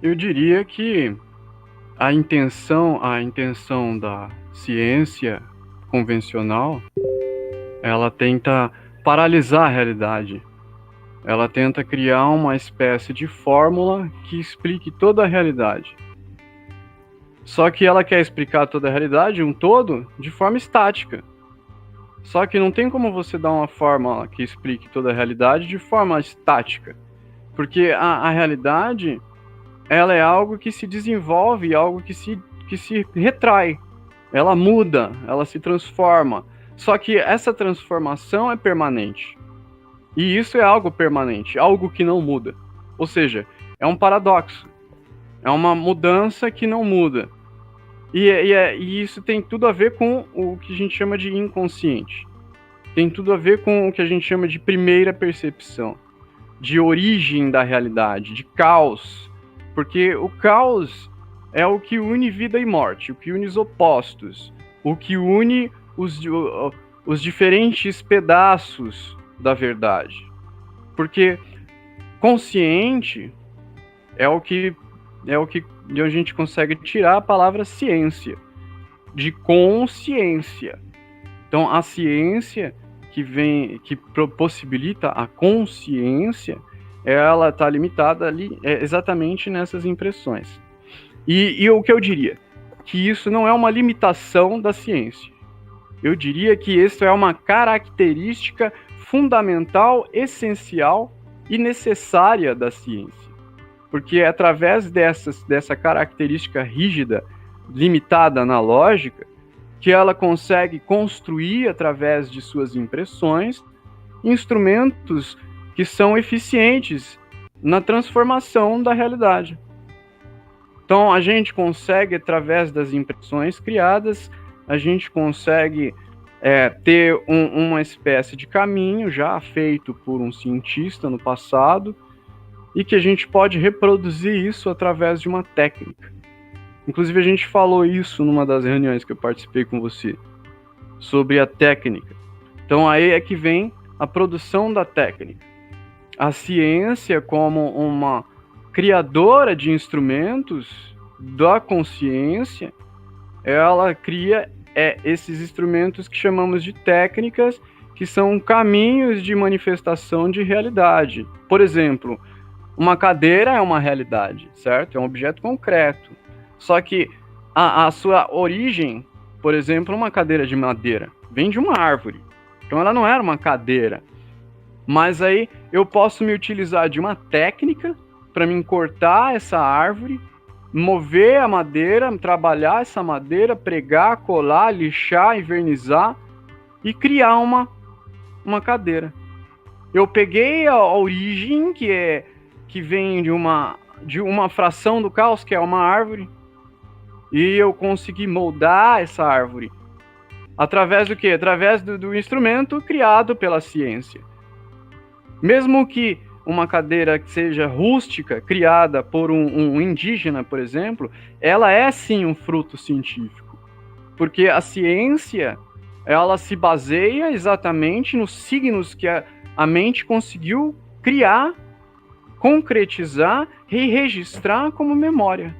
Eu diria que a intenção da ciência convencional, ela tenta paralisar a realidade. Ela tenta criar uma espécie de fórmula que explique toda a realidade. Só que ela quer explicar toda a realidade, um todo, de forma estática. Só que não tem como você dar uma fórmula que explique toda a realidade de forma estática. Porque a realidade, ela é algo que se desenvolve, algo que se retrai. Ela muda, ela se transforma. Só que essa transformação é permanente. E isso é algo permanente, algo que não muda. Ou seja, é um paradoxo. É uma mudança que não muda. E isso tem tudo a ver com o que a gente chama de inconsciente. Tem tudo a ver com o que a gente chama de primeira percepção, de origem da realidade, de caos. Porque o caos é o que une vida e morte, o que une os opostos, o que une os diferentes pedaços da verdade. Porque consciente é o que de onde a gente consegue tirar a palavra ciência, de consciência. Então a ciência que possibilita a consciência, ela está limitada ali exatamente nessas impressões. E o que eu diria? Que isso não é uma limitação da ciência. Eu diria que isso é uma característica fundamental, essencial e necessária da ciência. Porque é através dessa característica rígida, limitada na lógica, que ela consegue construir, através de suas impressões, instrumentos que são eficientes na transformação da realidade. Então, a gente consegue, através das impressões criadas, a gente consegue ter uma espécie de caminho já feito por um cientista no passado, e que a gente pode reproduzir isso através de uma técnica. Inclusive, a gente falou isso numa das reuniões que eu participei com você, sobre a técnica. Então, aí é que vem a produção da técnica. A ciência, como uma criadora de instrumentos da consciência, ela cria esses instrumentos que chamamos de técnicas, que são caminhos de manifestação de realidade. Por exemplo, uma cadeira é uma realidade, certo? É um objeto concreto. Só que a sua origem, por exemplo, uma cadeira de madeira, vem de uma árvore. Então ela não era uma cadeira. Mas aí eu posso me utilizar de uma técnica para me cortar essa árvore, mover a madeira, trabalhar essa madeira, pregar, colar, lixar, envernizar e criar uma cadeira. Eu peguei a origem, que vem de uma fração do caos, que é uma árvore, e eu consegui moldar essa árvore. Através do quê? Através do instrumento criado pela ciência. Mesmo que uma cadeira que seja rústica, criada por um indígena, por exemplo, ela é sim um fruto científico. Porque a ciência, ela se baseia exatamente nos signos que a mente conseguiu criar, concretizar e registrar como memória.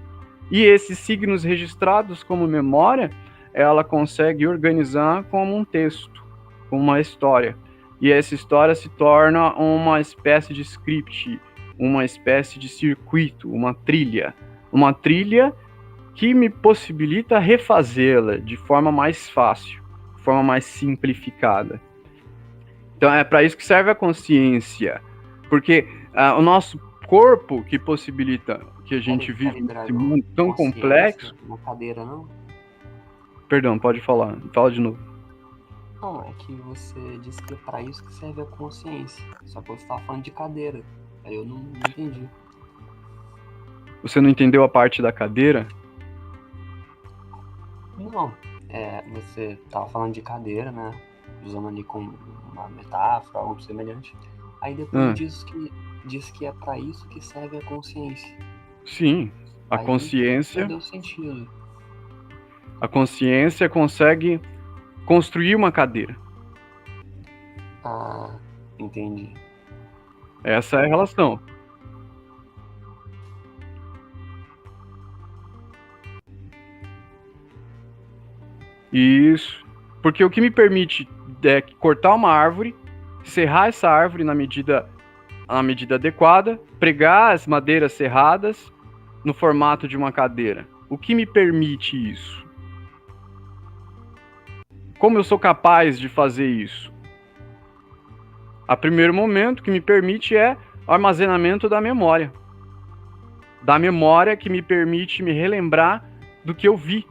E esses signos registrados como memória, ela consegue organizar como um texto, como uma história. E essa história se torna uma espécie de script, uma espécie de circuito, uma trilha que me possibilita refazê-la de forma mais fácil, de forma mais simplificada. Então é para isso que serve a consciência, porque o nosso corpo que possibilita que a gente vive nesse mundo tão complexo... Uma cadeira, não? Perdão, pode falar. Fala de novo. Não, é que você disse que é para isso que serve a consciência. Só que você estava falando de cadeira. Aí eu não entendi. Você não entendeu a parte da cadeira? Não. Você estava falando de cadeira, né? Usando ali como uma metáfora, algo semelhante. Aí depois diz que é para isso que serve a consciência. Sim, a Aí consciência... Deu sentido. A consciência consegue construir uma cadeira. Ah, entendi. Essa é a relação. Isso. Porque o que me permite é cortar uma árvore, serrar essa árvore na medida adequada, pregar as madeiras serradas no formato de uma cadeira. O que me permite isso? Como eu sou capaz de fazer isso? A primeiro momento, o que me permite é o armazenamento da memória. Da memória que me permite me relembrar do que eu vi,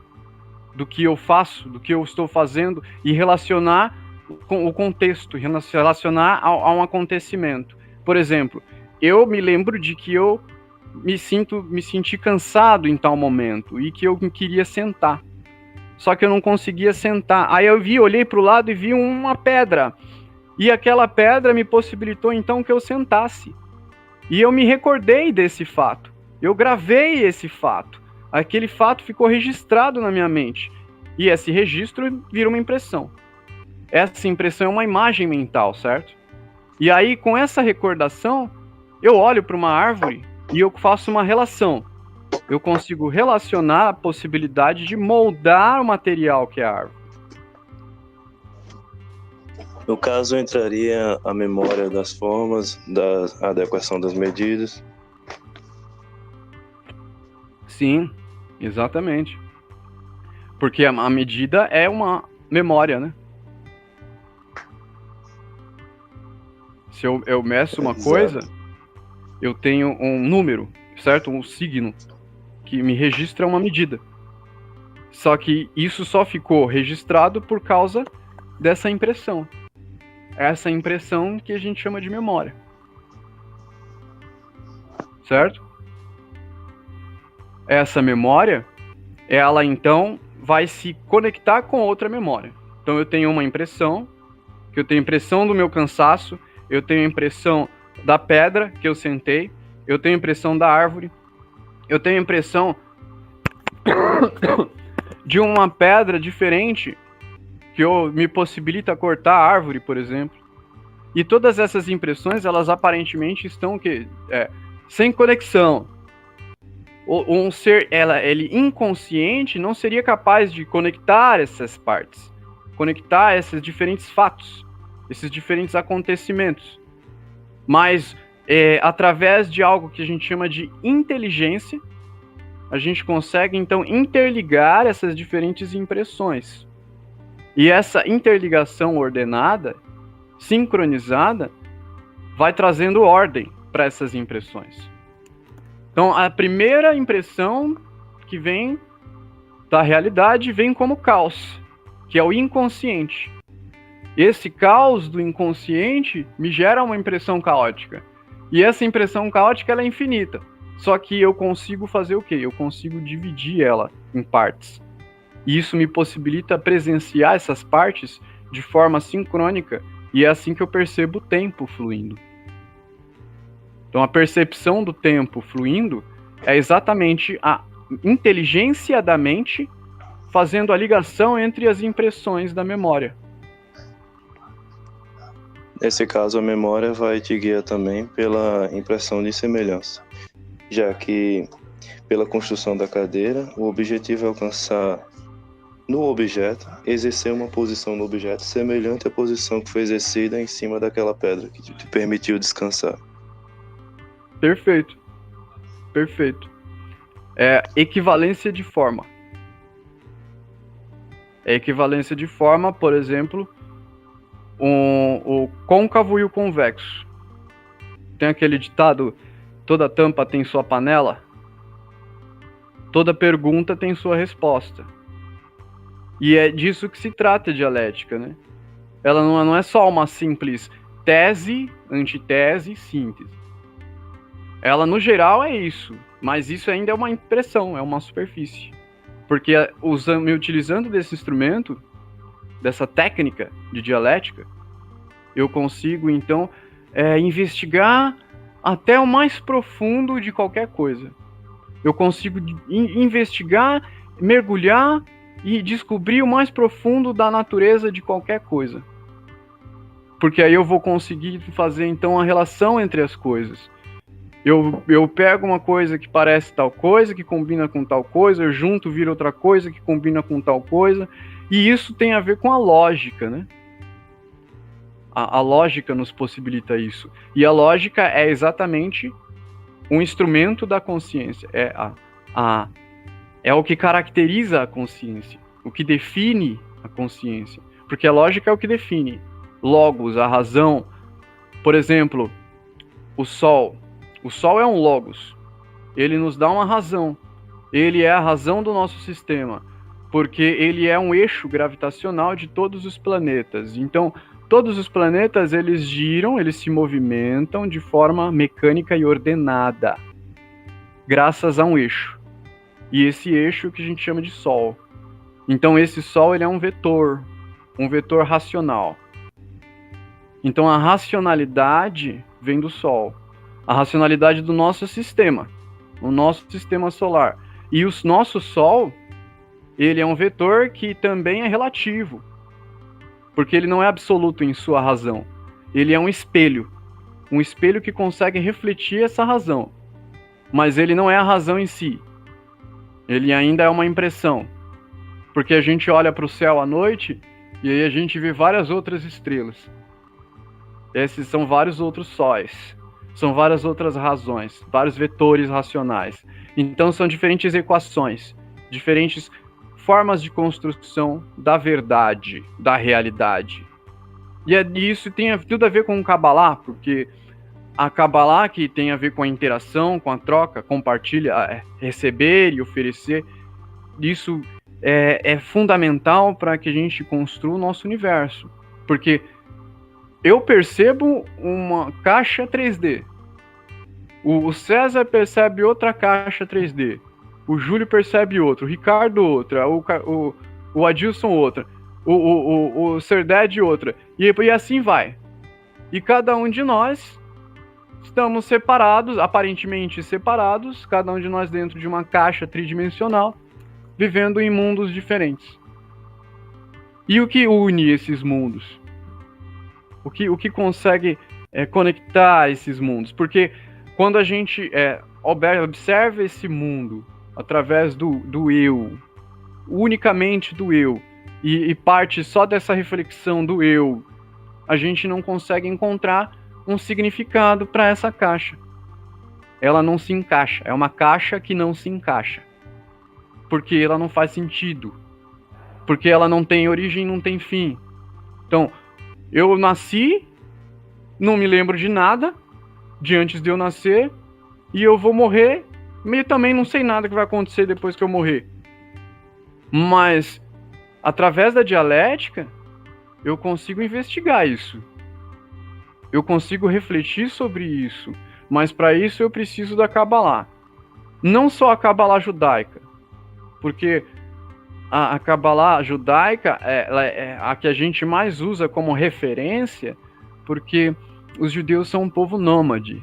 do que eu faço, do que eu estou fazendo e relacionar com o contexto, relacionar a um acontecimento. Por exemplo, eu me lembro de que eu me senti cansado em tal momento e que eu queria sentar. Só que eu não conseguia sentar. Aí eu olhei para o lado e vi uma pedra. E aquela pedra me possibilitou então que eu sentasse. E eu me recordei desse fato. Eu gravei esse fato. Aquele fato ficou registrado na minha mente. E esse registro vira uma impressão. Essa impressão é uma imagem mental, certo? E aí, com essa recordação, eu olho para uma árvore e eu faço uma relação. Eu consigo relacionar a possibilidade de moldar o material que é a árvore. No caso, entraria a memória das formas, da adequação das medidas. Sim, exatamente. Porque a medida é uma memória, né? Se eu meço uma coisa, eu tenho um número, certo? Um signo que me registra uma medida. Só que isso só ficou registrado por causa dessa impressão. Essa impressão que a gente chama de memória. Certo? Essa memória, ela então vai se conectar com outra memória. Então eu tenho uma impressão, que eu tenho impressão do meu cansaço, eu tenho impressão da pedra que eu sentei, eu tenho impressão da árvore, eu tenho impressão de uma pedra diferente que me possibilita cortar a árvore, por exemplo. E todas essas impressões, elas aparentemente estão sem conexão. Um ser ele inconsciente não seria capaz de conectar essas partes, conectar esses diferentes fatos, esses diferentes acontecimentos. Mas através de algo que a gente chama de inteligência, a gente consegue então interligar essas diferentes impressões. E essa interligação ordenada, sincronizada, vai trazendo ordem para essas impressões. Então, a primeira impressão que vem da realidade vem como caos, que é o inconsciente. Esse caos do inconsciente me gera uma impressão caótica. E essa impressão caótica ela é infinita. Só que eu consigo fazer o quê? Eu consigo dividir ela em partes. E isso me possibilita presenciar essas partes de forma sincrônica. E é assim que eu percebo o tempo fluindo. Então a percepção do tempo fluindo é exatamente a inteligência da mente fazendo a ligação entre as impressões da memória. Nesse caso, a memória vai te guiar também pela impressão de semelhança, já que, pela construção da cadeira, o objetivo é alcançar no objeto, exercer uma posição no objeto semelhante à posição que foi exercida em cima daquela pedra que te permitiu descansar. Perfeito. Perfeito. É equivalência de forma. É equivalência de forma, por exemplo, o côncavo e o convexo. Tem aquele ditado, toda tampa tem sua panela, toda pergunta tem sua resposta. E é disso que se trata a dialética, né? Ela não é só uma simples tese, antitese, síntese. Ela, no geral, é isso, mas isso ainda é uma impressão, é uma superfície. Porque me utilizando desse instrumento, dessa técnica de dialética, eu consigo, então, investigar até o mais profundo de qualquer coisa. Eu consigo investigar, mergulhar e descobrir o mais profundo da natureza de qualquer coisa. Porque aí eu vou conseguir fazer, então, a relação entre as coisas. Eu pego uma coisa que parece tal coisa, que combina com tal coisa, eu junto, vira outra coisa que combina com tal coisa, e isso tem a ver com a lógica, né? A lógica nos possibilita isso. E a lógica é exatamente um instrumento da consciência. É o que caracteriza a consciência, o que define a consciência. Porque a lógica é o que define. Logos, a razão. Por exemplo, o Sol. O Sol é um logos. Ele nos dá uma razão. Ele é a razão do nosso sistema. Porque ele é um eixo gravitacional de todos os planetas. Então, todos os planetas, eles giram, eles se movimentam de forma mecânica e ordenada. Graças a um eixo. E esse eixo é o que a gente chama de Sol. Então, esse Sol, ele é um vetor racional. Então, a racionalidade vem do Sol. A racionalidade do nosso sistema, o nosso sistema solar. E o nosso Sol, ele é um vetor que também é relativo, porque ele não é absoluto em sua razão. Ele é um espelho que consegue refletir essa razão, mas ele não é a razão em si. Ele ainda é uma impressão, porque a gente olha para o céu à noite e aí a gente vê várias outras estrelas. Esses são vários outros sóis. São várias outras razões, vários vetores racionais. Então são diferentes equações, diferentes formas de construção da verdade, da realidade. E isso tem tudo a ver com o Kabbalah, porque a Kabbalah, que tem a ver com a interação, com a troca, compartilhar, receber e oferecer, isso é fundamental para que a gente construa o nosso universo. Porque eu percebo uma caixa 3D. O César percebe outra caixa 3D. O Júlio percebe outra. O Ricardo outra. O Adilson outra. O Serded outra. E assim vai. E cada um de nós estamos separados, aparentemente separados, cada um de nós dentro de uma caixa tridimensional, vivendo em mundos diferentes. E o que une esses mundos? O que consegue conectar esses mundos? Porque quando a gente observa esse mundo através do eu, unicamente do eu, e parte só dessa reflexão do eu, a gente não consegue encontrar um significado para essa caixa. Ela não se encaixa. É uma caixa que não se encaixa. Porque ela não faz sentido. Porque ela não tem origem, não tem fim. Então, eu nasci, não me lembro de nada de antes de eu nascer, e eu vou morrer, e também não sei nada que vai acontecer depois que eu morrer. Mas, através da dialética, eu consigo investigar isso. Eu consigo refletir sobre isso. Mas para isso eu preciso da Kabbalah. Não só a Kabbalah judaica, porque a Kabbalah judaica é a que a gente mais usa como referência, porque os judeus são um povo nômade.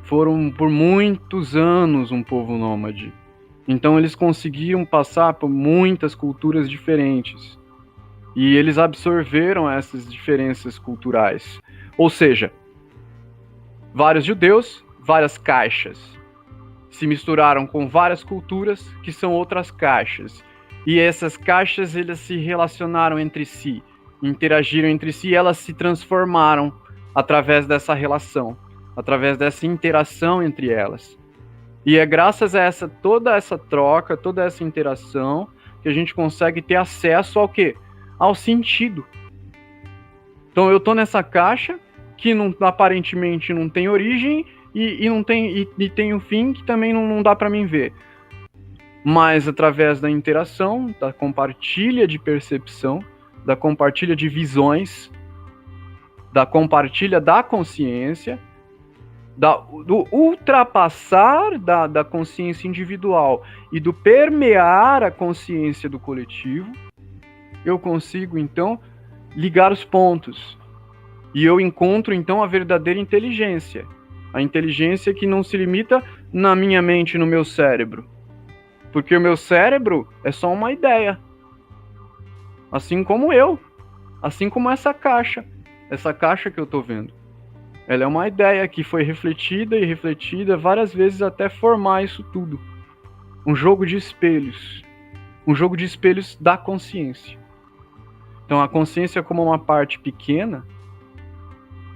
Foram por muitos anos um povo nômade. Então eles conseguiram passar por muitas culturas diferentes. E eles absorveram essas diferenças culturais. Ou seja, vários judeus, várias caixas, se misturaram com várias culturas que são outras caixas. E essas caixas, elas se relacionaram entre si, interagiram entre si, e elas se transformaram através dessa relação, através dessa interação entre elas. E é graças a toda essa troca, toda essa interação, que a gente consegue ter acesso ao quê? Ao sentido. Então eu tô nessa caixa que aparentemente não tem origem e tem um fim que também não dá para mim ver. Mas através da interação, da compartilha de percepção, da compartilha de visões, da compartilha da consciência, do ultrapassar da consciência individual e do permear a consciência do coletivo, eu consigo então ligar os pontos. E eu encontro então a verdadeira inteligência. A inteligência que não se limita na minha mente, no meu cérebro. Porque o meu cérebro é só uma ideia. Assim como eu. Assim como essa caixa que eu tô vendo. Ela é uma ideia que foi refletida e refletida várias vezes até formar isso tudo. Um jogo de espelhos. Um jogo de espelhos da consciência. Então a consciência, como uma parte pequena,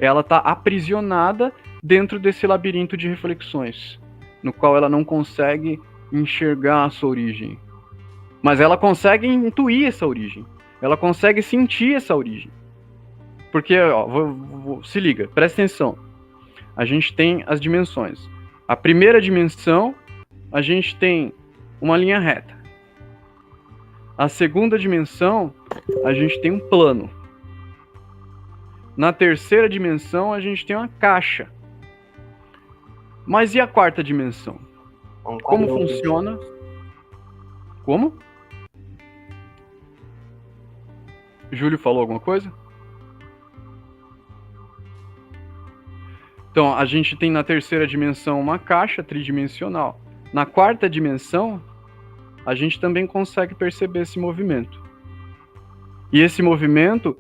ela está aprisionada dentro desse labirinto de reflexões, no qual ela não consegue enxergar a sua origem. Mas ela consegue intuir essa origem. Ela consegue sentir essa origem. Porque, ó, se liga, presta atenção. A gente tem as dimensões. A primeira dimensão, a gente tem uma linha reta. A segunda dimensão, a gente tem um plano. Na terceira dimensão, a gente tem uma caixa. Mas e a quarta dimensão? Como funciona? Como? Júlio falou alguma coisa? Então, a gente tem na terceira dimensão uma caixa tridimensional. Na quarta dimensão, a gente também consegue perceber esse movimento. E esse movimento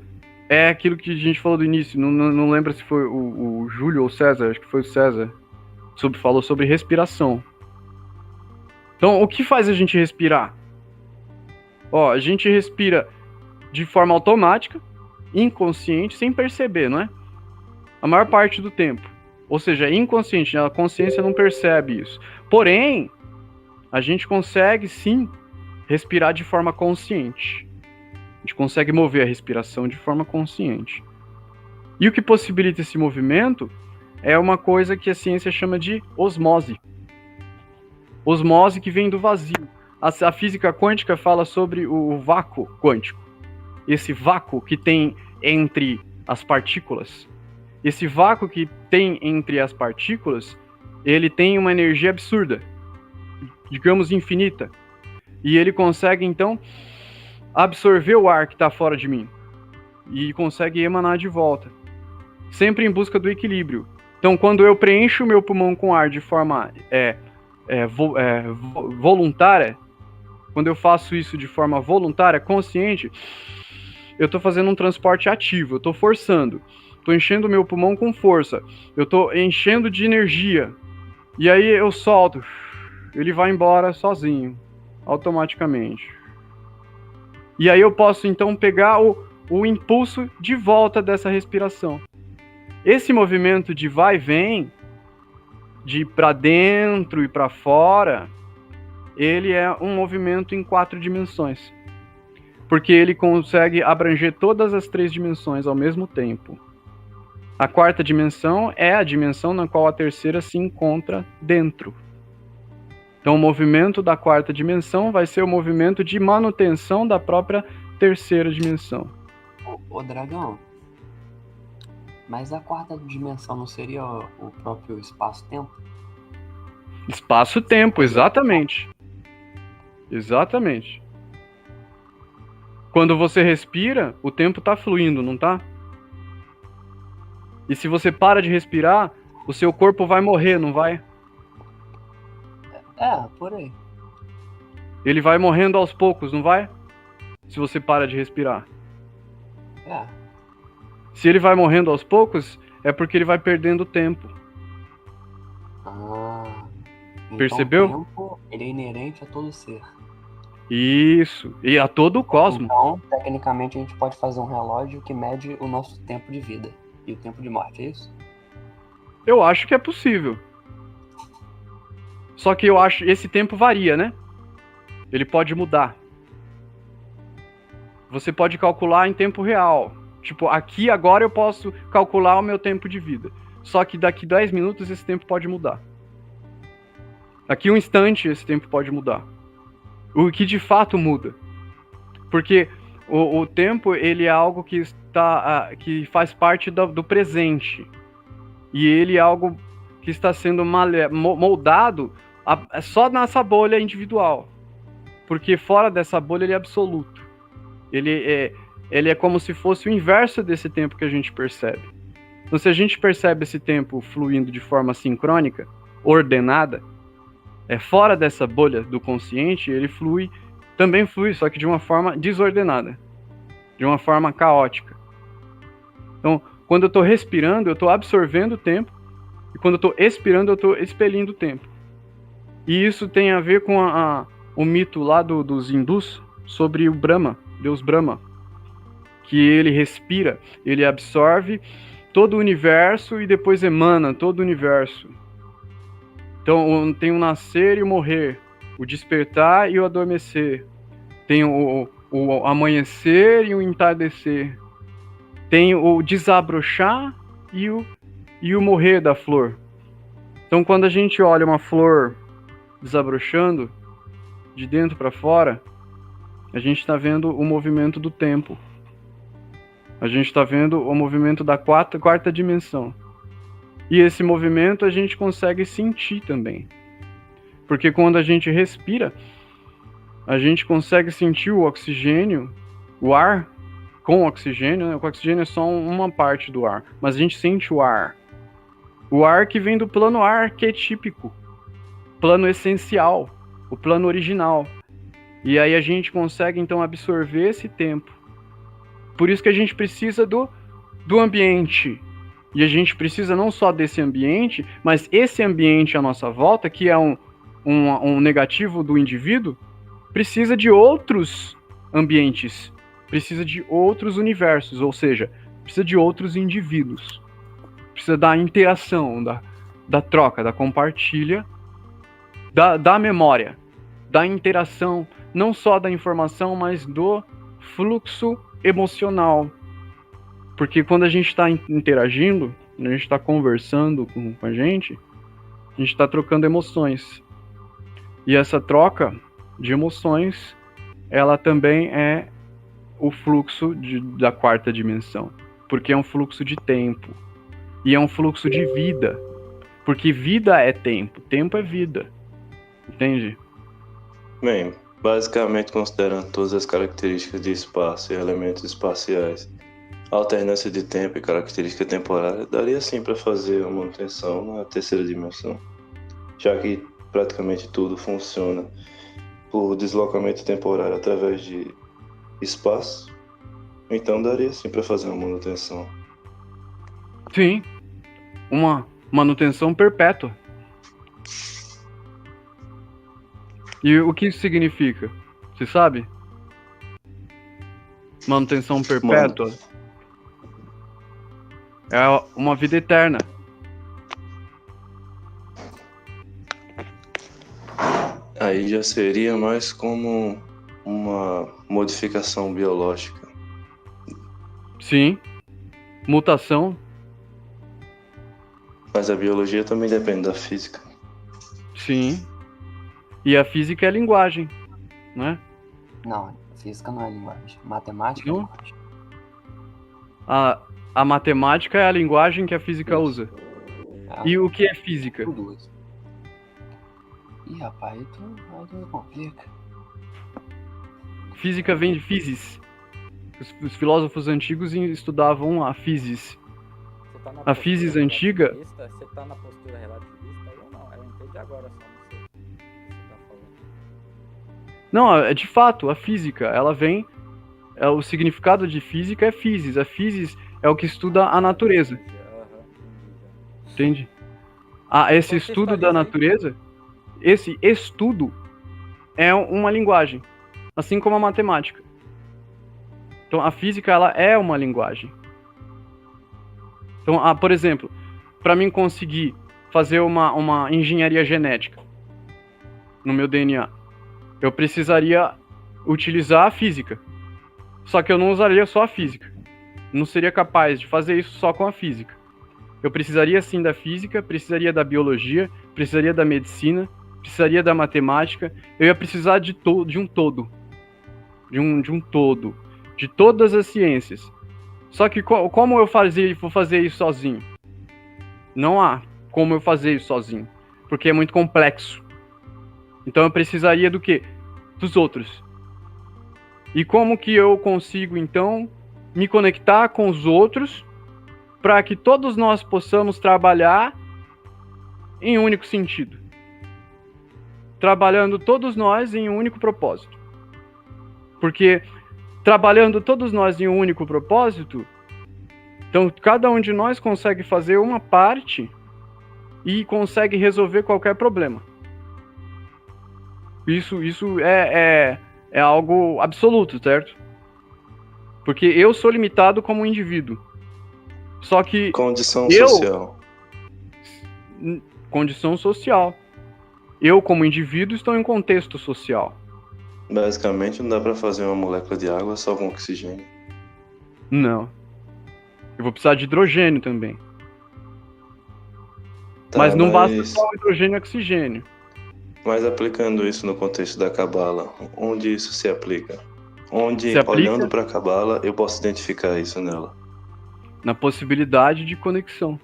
é aquilo que a gente falou do início. Não lembro se foi o Júlio ou o César, acho que foi o César, falou sobre respiração. Então, o que faz a gente respirar? Ó, a gente respira de forma automática, inconsciente, sem perceber, não é? A maior parte do tempo. Ou seja, é inconsciente, a consciência não percebe isso. Porém, a gente consegue, sim, respirar de forma consciente. A gente consegue mover a respiração de forma consciente. E o que possibilita esse movimento é uma coisa que a ciência chama de osmose. Osmose que vem do vazio. A física quântica fala sobre o vácuo quântico. Esse vácuo que tem entre as partículas. Esse vácuo que tem entre as partículas, ele tem uma energia absurda, digamos infinita. E ele consegue, então, absorver o ar que está fora de mim. E consegue emanar de volta. Sempre em busca do equilíbrio. Então, quando eu preencho o meu pulmão com ar de forma voluntária, quando eu faço isso de forma voluntária, consciente, eu estou fazendo um transporte ativo, eu estou forçando. Estou enchendo o meu pulmão com força. Eu estou enchendo de energia. E aí eu solto. Ele vai embora sozinho, automaticamente. E aí eu posso então pegar o impulso de volta dessa respiração. Esse movimento de vai e vem, de para dentro e para fora, ele é um movimento em 4 dimensões. Porque ele consegue abranger todas as 3 dimensões ao mesmo tempo. A quarta dimensão é a dimensão na qual a terceira se encontra dentro. Então o movimento da quarta dimensão vai ser o movimento de manutenção da própria terceira dimensão. Ô Dragão, mas a quarta dimensão não seria o próprio espaço-tempo? Espaço-tempo, exatamente. Exatamente. Quando você respira, o tempo está fluindo, não tá? E se você para de respirar, o seu corpo vai morrer, não vai? Por aí. Ele vai morrendo aos poucos, não vai? Se você para de respirar. Se ele vai morrendo aos poucos, é porque ele vai perdendo tempo. Então percebeu? O tempo, ele é inerente a todo ser. Isso, e a todo o cosmos. Então, tecnicamente, a gente pode fazer um relógio que mede o nosso tempo de vida e o tempo de morte, é isso? Eu acho que é possível. Só que eu acho que esse tempo varia, né? Ele pode mudar. Você pode calcular em tempo real. Tipo, aqui agora eu posso calcular o meu tempo de vida. Só que daqui 10 minutos esse tempo pode mudar. Daqui um instante esse tempo pode mudar. O que de fato muda. Porque o tempo, ele é algo que que faz parte do presente. E ele é algo que está sendo moldado só nessa bolha individual. Porque fora dessa bolha ele é absoluto. Ele é como se fosse o inverso desse tempo que a gente percebe. Então, se a gente percebe esse tempo fluindo de forma sincrônica, ordenada, fora dessa bolha do consciente, ele também flui, só que de uma forma desordenada, de uma forma caótica. Então, Quando eu estou respirando, eu estou absorvendo o tempo, e quando eu estou expirando, eu estou expelindo o tempo. E isso tem a ver com o mito lá dos hindus sobre o Brahma, Deus Brahma, que ele respira, ele absorve todo o universo e depois emana todo o universo. Então tem o nascer e o morrer, o despertar e o adormecer, tem o amanhecer e o entardecer, tem o desabrochar e o morrer da flor. Então quando a gente olha uma flor desabrochando de dentro para fora, a gente está vendo o movimento do tempo. A gente está vendo o movimento da quarta dimensão. E esse movimento a gente consegue sentir também. Porque quando a gente respira, a gente consegue sentir o oxigênio, o ar com oxigênio, né? O oxigênio é só uma parte do ar, mas a gente sente o ar. O ar que vem do plano arquetípico, plano essencial, o plano original. E aí a gente consegue então absorver esse tempo. Por isso que a gente precisa do ambiente. E a gente precisa não só desse ambiente, mas esse ambiente à nossa volta, que é um negativo do indivíduo, precisa de outros ambientes, precisa de outros universos, ou seja, precisa de outros indivíduos. Precisa da interação, da troca, da compartilha, da memória, da interação, não só da informação, mas do fluxo emocional. Porque quando a gente está interagindo, quando a gente está conversando com a gente está trocando emoções. E essa troca de emoções, ela também é o fluxo da quarta dimensão. Porque é um fluxo de tempo. E é um fluxo de vida. Porque vida é tempo, tempo é vida. Entende? Bem, basicamente considerando todas as características de espaço e elementos espaciais, alternância de tempo e característica temporária, daria sim para fazer a manutenção na terceira dimensão, já que praticamente tudo funciona por deslocamento temporário através de espaço, então daria sim para fazer uma manutenção. Sim, uma manutenção perpétua. E o que isso significa? Você sabe? Manutenção perpétua é uma vida eterna. Aí já seria mais como uma modificação biológica. Sim. Mutação. Mas a biologia também depende da física. Sim. E a física é a linguagem, né? Não, física não é linguagem. Matemática Não? é linguagem. A matemática é a linguagem que a física usa. E o que é física? Tudo isso. Ih, rapaz, aí tu me complica. Física vem de physis. Os filósofos antigos estudavam a physis. Você tá na A physis postura antiga... relativista? Você tá na postura relativista aí ou não? Eu entendi agora só, não sei o que você tá falando. Não, é de fato, a física, ela vem... o significado de física é physis. A physis é o que estuda a natureza. Aham, entendi já. Entende? Esse estudo da natureza, esse estudo é uma linguagem, assim como a matemática. Então a física, ela é uma linguagem. Então, por exemplo, para mim conseguir fazer uma engenharia genética no meu DNA, eu precisaria utilizar a física. Só que eu não usaria só a física. Não seria capaz de fazer isso só com a física. Eu precisaria sim da física, precisaria da biologia, precisaria da medicina, precisaria da matemática. Eu ia precisar de um todo. De um todo. De todas as ciências. Só que como eu vou fazer isso sozinho? Não há como eu fazer isso sozinho. Porque é muito complexo. Então eu precisaria do quê? Dos outros. E como que eu consigo, então, me conectar com os outros para que todos nós possamos trabalhar em um único sentido? Trabalhando todos nós em um único propósito. Porque trabalhando todos nós em um único propósito, Então, cada um de nós consegue fazer uma parte e consegue resolver qualquer problema. Isso é algo absoluto, certo? Porque eu sou limitado como um indivíduo. Só que Condição social. Condição social. Eu, como indivíduo, estou em contexto social. Basicamente, não dá pra fazer uma molécula de água só com oxigênio. Não. Eu vou precisar de hidrogênio também. Tá, mas não basta só hidrogênio e oxigênio. Mas aplicando isso no contexto da Cabala, onde isso se aplica? Onde, Se aplica olhando para a Cabala, eu posso identificar isso nela? na possibilidade de conexão.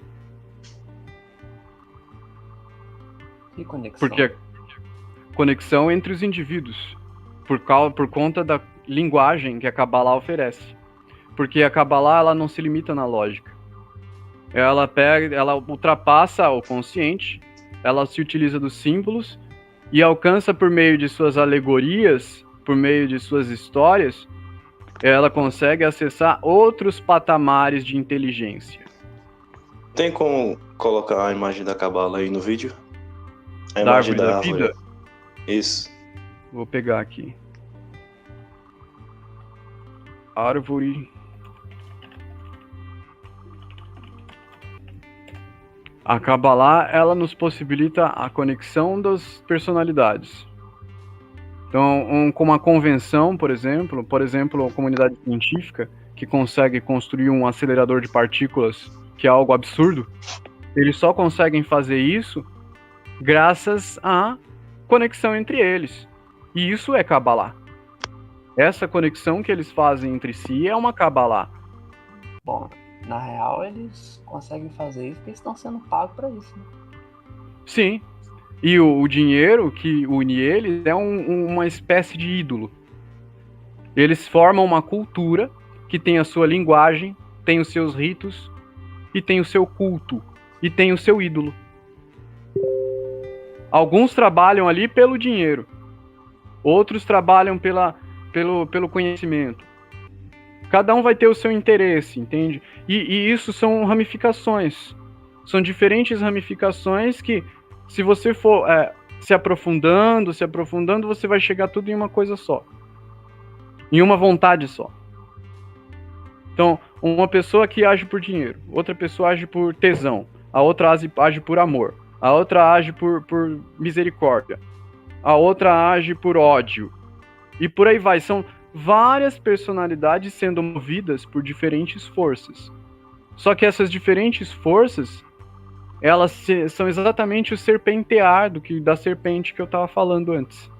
E conexão? Porque a conexão entre os indivíduos, por conta da linguagem que a Kabbalah oferece. Porque a Kabbalah, ela não se limita na lógica. Ela ultrapassa o consciente, ela se utiliza dos símbolos e alcança por meio de suas alegorias, por meio de suas histórias, ela consegue acessar outros patamares de inteligência. Tem como colocar a imagem da Cabala aí no vídeo? A Da imagem árvore da da árvore. vida? Isso. Vou pegar aqui. Árvore. A Kabbalah, ela nos possibilita a conexão das personalidades. Então, como a convenção, por exemplo, a comunidade científica, que consegue construir um acelerador de partículas, que é algo absurdo, eles só conseguem fazer isso graças à conexão entre eles. E isso é Kabbalah. Essa conexão que eles fazem entre si é uma Kabbalah. Bom, na real, eles conseguem fazer isso porque eles estão sendo pagos para isso, né? Sim. E o dinheiro que une eles é uma espécie de ídolo. Eles formam uma cultura que tem a sua linguagem, tem os seus ritos, e tem o seu culto, e tem o seu ídolo. Alguns trabalham ali pelo dinheiro, outros trabalham pelo conhecimento. Cada um vai ter o seu interesse, entende? E isso são ramificações. São diferentes ramificações que, se você for se aprofundando, você vai chegar tudo em uma coisa só. Em uma vontade só. Então, uma pessoa que age por dinheiro, outra pessoa age por tesão, a outra age por amor, a outra age por misericórdia, a outra age por ódio. E por aí vai. São várias personalidades sendo movidas por diferentes forças. Só que essas diferentes forças, elas são exatamente o serpentear da serpente que eu estava falando antes.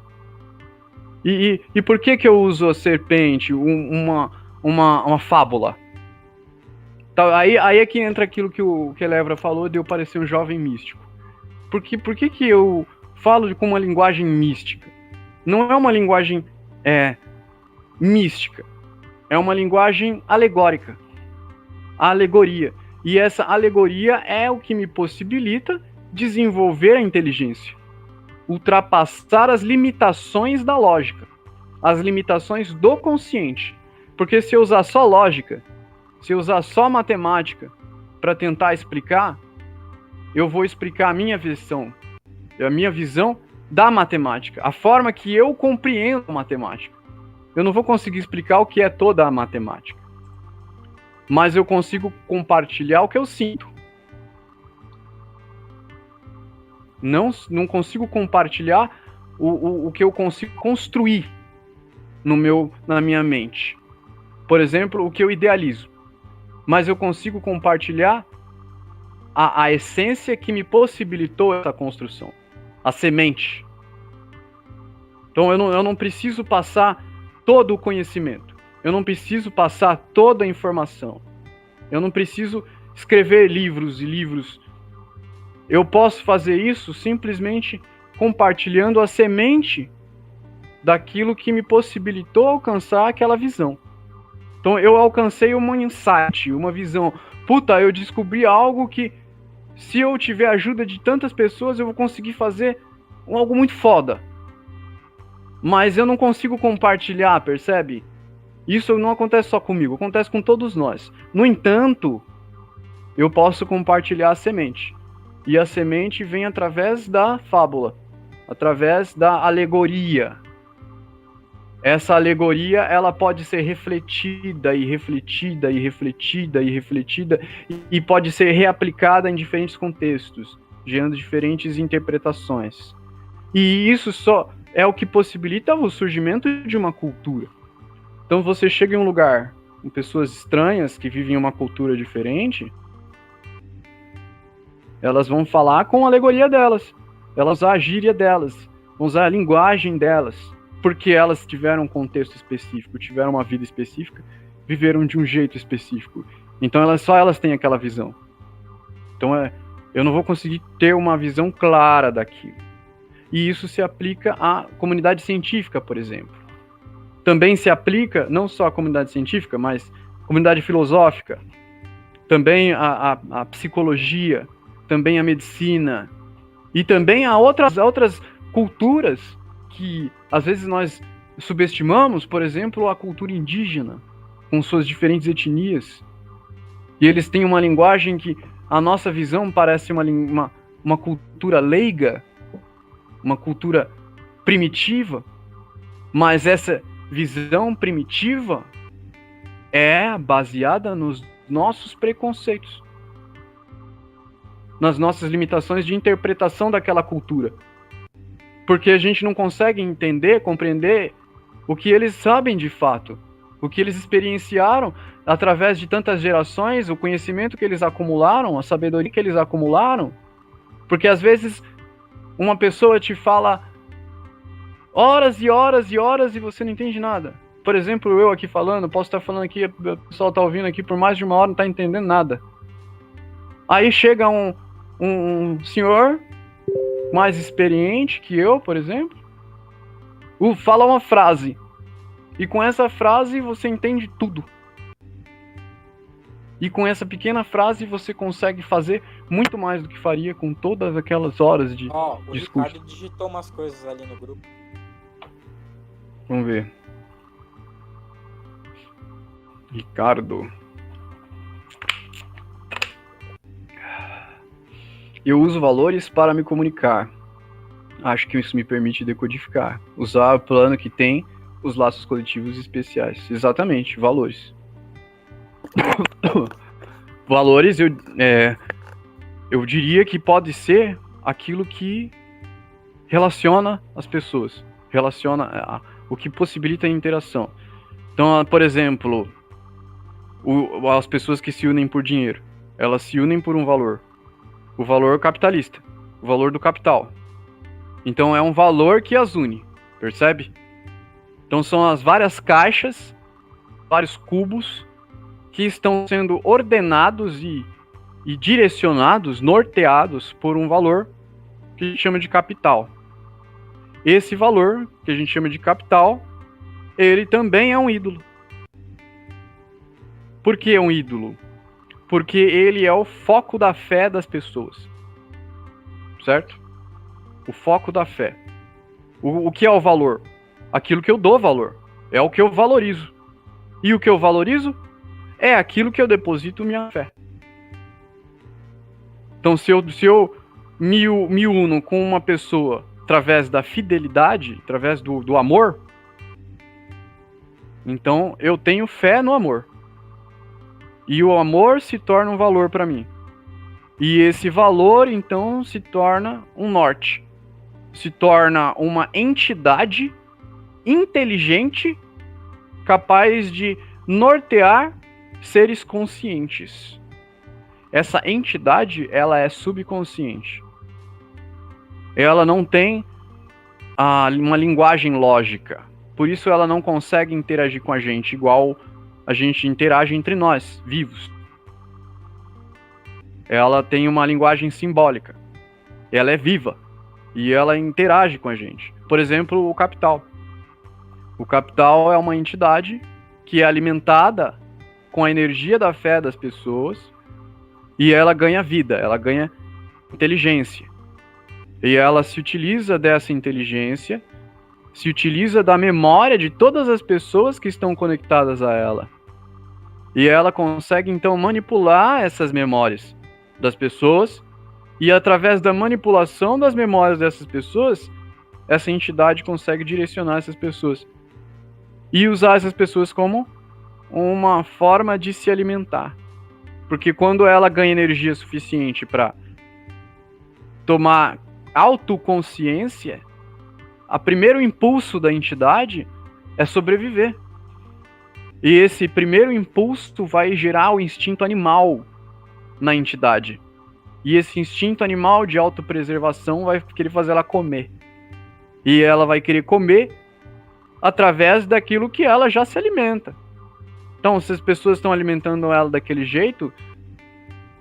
E por que eu uso a serpente, uma fábula? Tá, aí é que entra aquilo que o Kelevra falou de eu parecer um jovem místico. Por que eu falo com uma linguagem mística? Não é uma linguagem mística. É uma linguagem alegórica. A alegoria. E essa alegoria é o que me possibilita desenvolver a inteligência. Ultrapassar as limitações da lógica. As limitações do consciente. Porque se eu usar só lógica, se eu usar só matemática para tentar explicar, eu vou explicar a minha visão da matemática. A forma que eu compreendo a matemática. Eu não vou conseguir explicar o que é toda a matemática. Mas eu consigo compartilhar o que eu sinto. Não consigo compartilhar o que eu consigo construir na minha mente. Por exemplo, o que eu idealizo. Mas eu consigo compartilhar a essência que me possibilitou essa construção. A semente. Então eu não preciso passar todo o conhecimento. Eu não preciso passar toda a informação. Eu não preciso escrever livros e livros. Eu posso fazer isso simplesmente compartilhando a semente daquilo que me possibilitou alcançar aquela visão. Então eu alcancei um insight, uma visão. Puta, eu descobri algo que, se eu tiver a ajuda de tantas pessoas, eu vou conseguir fazer algo muito foda. Mas eu não consigo compartilhar, percebe? Isso não acontece só comigo, acontece com todos nós. No entanto, eu posso compartilhar a semente. E a semente vem através da fábula, através da alegoria. Essa alegoria, ela pode ser refletida e refletida e refletida e refletida e pode ser reaplicada em diferentes contextos, gerando diferentes interpretações. E isso só é o que possibilita o surgimento de uma cultura. Então você chega em um lugar com pessoas estranhas que vivem uma cultura diferente, elas vão falar com a alegoria delas, elas vão usar a gíria delas, vão usar a linguagem delas, porque elas tiveram um contexto específico, tiveram uma vida específica, viveram de um jeito específico. Então só elas têm aquela visão. Então eu não vou conseguir ter uma visão clara daquilo. E isso se aplica à comunidade científica, por exemplo. Também se aplica não só à comunidade científica, mas à comunidade filosófica, também à psicologia, também à medicina, e também a outras culturas que às vezes nós subestimamos, por exemplo, a cultura indígena, com suas diferentes etnias. E eles têm uma linguagem que a nossa visão parece uma cultura leiga, uma cultura primitiva, mas essa visão primitiva é baseada nos nossos preconceitos, nas nossas limitações de interpretação daquela cultura. Porque a gente não consegue entender, compreender o que eles sabem de fato, o que eles experienciaram através de tantas gerações, o conhecimento que eles acumularam, a sabedoria que eles acumularam. Porque às vezes uma pessoa te fala horas e horas e horas e você não entende nada. Por exemplo, eu aqui falando, posso estar falando aqui, o pessoal está ouvindo aqui por mais de uma hora, não está entendendo nada. Aí chega um senhor mais experiente que eu, por exemplo, fala uma frase. E com essa frase você entende tudo. E com essa pequena frase você consegue fazer muito mais do que faria com todas aquelas horas de discurso. O Ricardo digitou umas coisas ali no grupo. Vamos ver. Ricardo. Eu uso valores para me comunicar. Acho que isso me permite decodificar. Usar o plano que tem os laços coletivos especiais. Exatamente, valores. Valores, eu diria que pode ser aquilo que relaciona as pessoas. Relaciona o que possibilita a interação. Então, por exemplo, as pessoas que se unem por dinheiro, elas se unem por um valor. O valor capitalista, o valor do capital. Então é um valor que as une, percebe? Então são as várias caixas, vários cubos que estão sendo ordenados e direcionados, norteados por um valor que a gente chama de capital. Esse valor, que a gente chama de capital, ele também é um ídolo. Por que é um ídolo? Porque ele é o foco da fé das pessoas. Certo? O foco da fé. O que é o valor? Aquilo que eu dou valor. É o que eu valorizo. E o que eu valorizo é aquilo que eu deposito minha fé. Então, se eu me uno com uma pessoa através da fidelidade, através do amor, então eu tenho fé no amor. E o amor se torna um valor para mim. E esse valor, então, se torna um norte. Se torna uma entidade inteligente capaz de nortear seres conscientes. Essa entidade, ela é subconsciente. Ela não tem uma linguagem lógica. Por isso ela não consegue interagir com a gente igual a gente interage entre nós, vivos. Ela tem uma linguagem simbólica. Ela é viva. E ela interage com a gente. Por exemplo, o capital. O capital é uma entidade que é alimentada com a energia da fé das pessoas e ela ganha vida, ela ganha inteligência. E ela se utiliza dessa inteligência, se utiliza da memória de todas as pessoas que estão conectadas a ela. E ela consegue, então, manipular essas memórias das pessoas, e através da manipulação das memórias dessas pessoas, essa entidade consegue direcionar essas pessoas e usar essas pessoas como uma forma de se alimentar. Porque quando ela ganha energia suficiente para tomar autoconsciência, o primeiro impulso da entidade é sobreviver. E esse primeiro impulso vai gerar o instinto animal na entidade. E esse instinto animal de autopreservação vai querer fazer ela comer. E ela vai querer comer através daquilo que ela já se alimenta. Então, se as pessoas estão alimentando ela daquele jeito,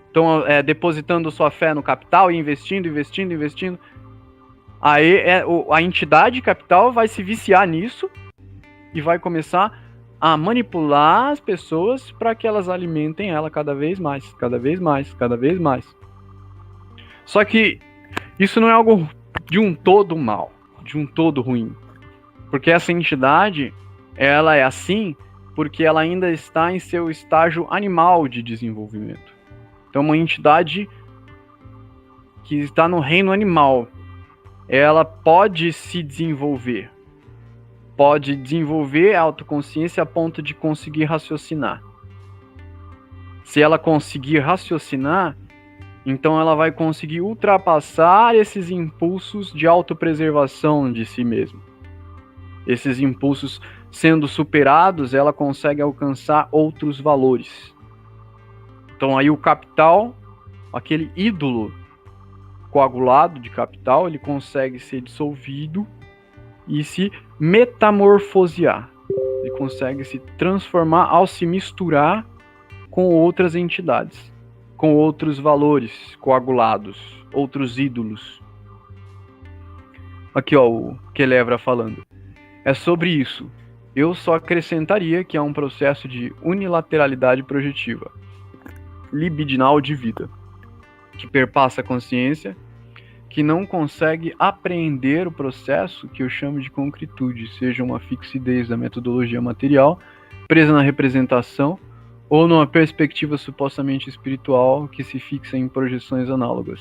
estão depositando sua fé no capital e investindo, aí a entidade capital vai se viciar nisso e vai começar a manipular as pessoas para que elas alimentem ela cada vez mais. Só que isso não é algo de um todo mal, de um todo ruim. Porque essa entidade, ela é assim porque ela ainda está em seu estágio animal de desenvolvimento. Então, uma entidade que está no reino animal, ela pode se desenvolver. Pode desenvolver a autoconsciência a ponto de conseguir raciocinar. Se ela conseguir raciocinar, então ela vai conseguir ultrapassar esses impulsos de autopreservação de si mesma. Esses impulsos sendo superados, ela consegue alcançar outros valores. Então aí o capital, aquele ídolo coagulado de capital, ele consegue ser dissolvido e se metamorfosear. Ele consegue se transformar ao se misturar com outras entidades, com outros valores coagulados, outros ídolos. Aqui, ó, o Kelevra falando. É sobre isso. Eu só acrescentaria que é um processo de unilateralidade projetiva, libidinal de vida, que perpassa a consciência, que não consegue apreender o processo que eu chamo de concretude, seja uma fixidez da metodologia material, presa na representação, ou numa perspectiva supostamente espiritual que se fixa em projeções análogas.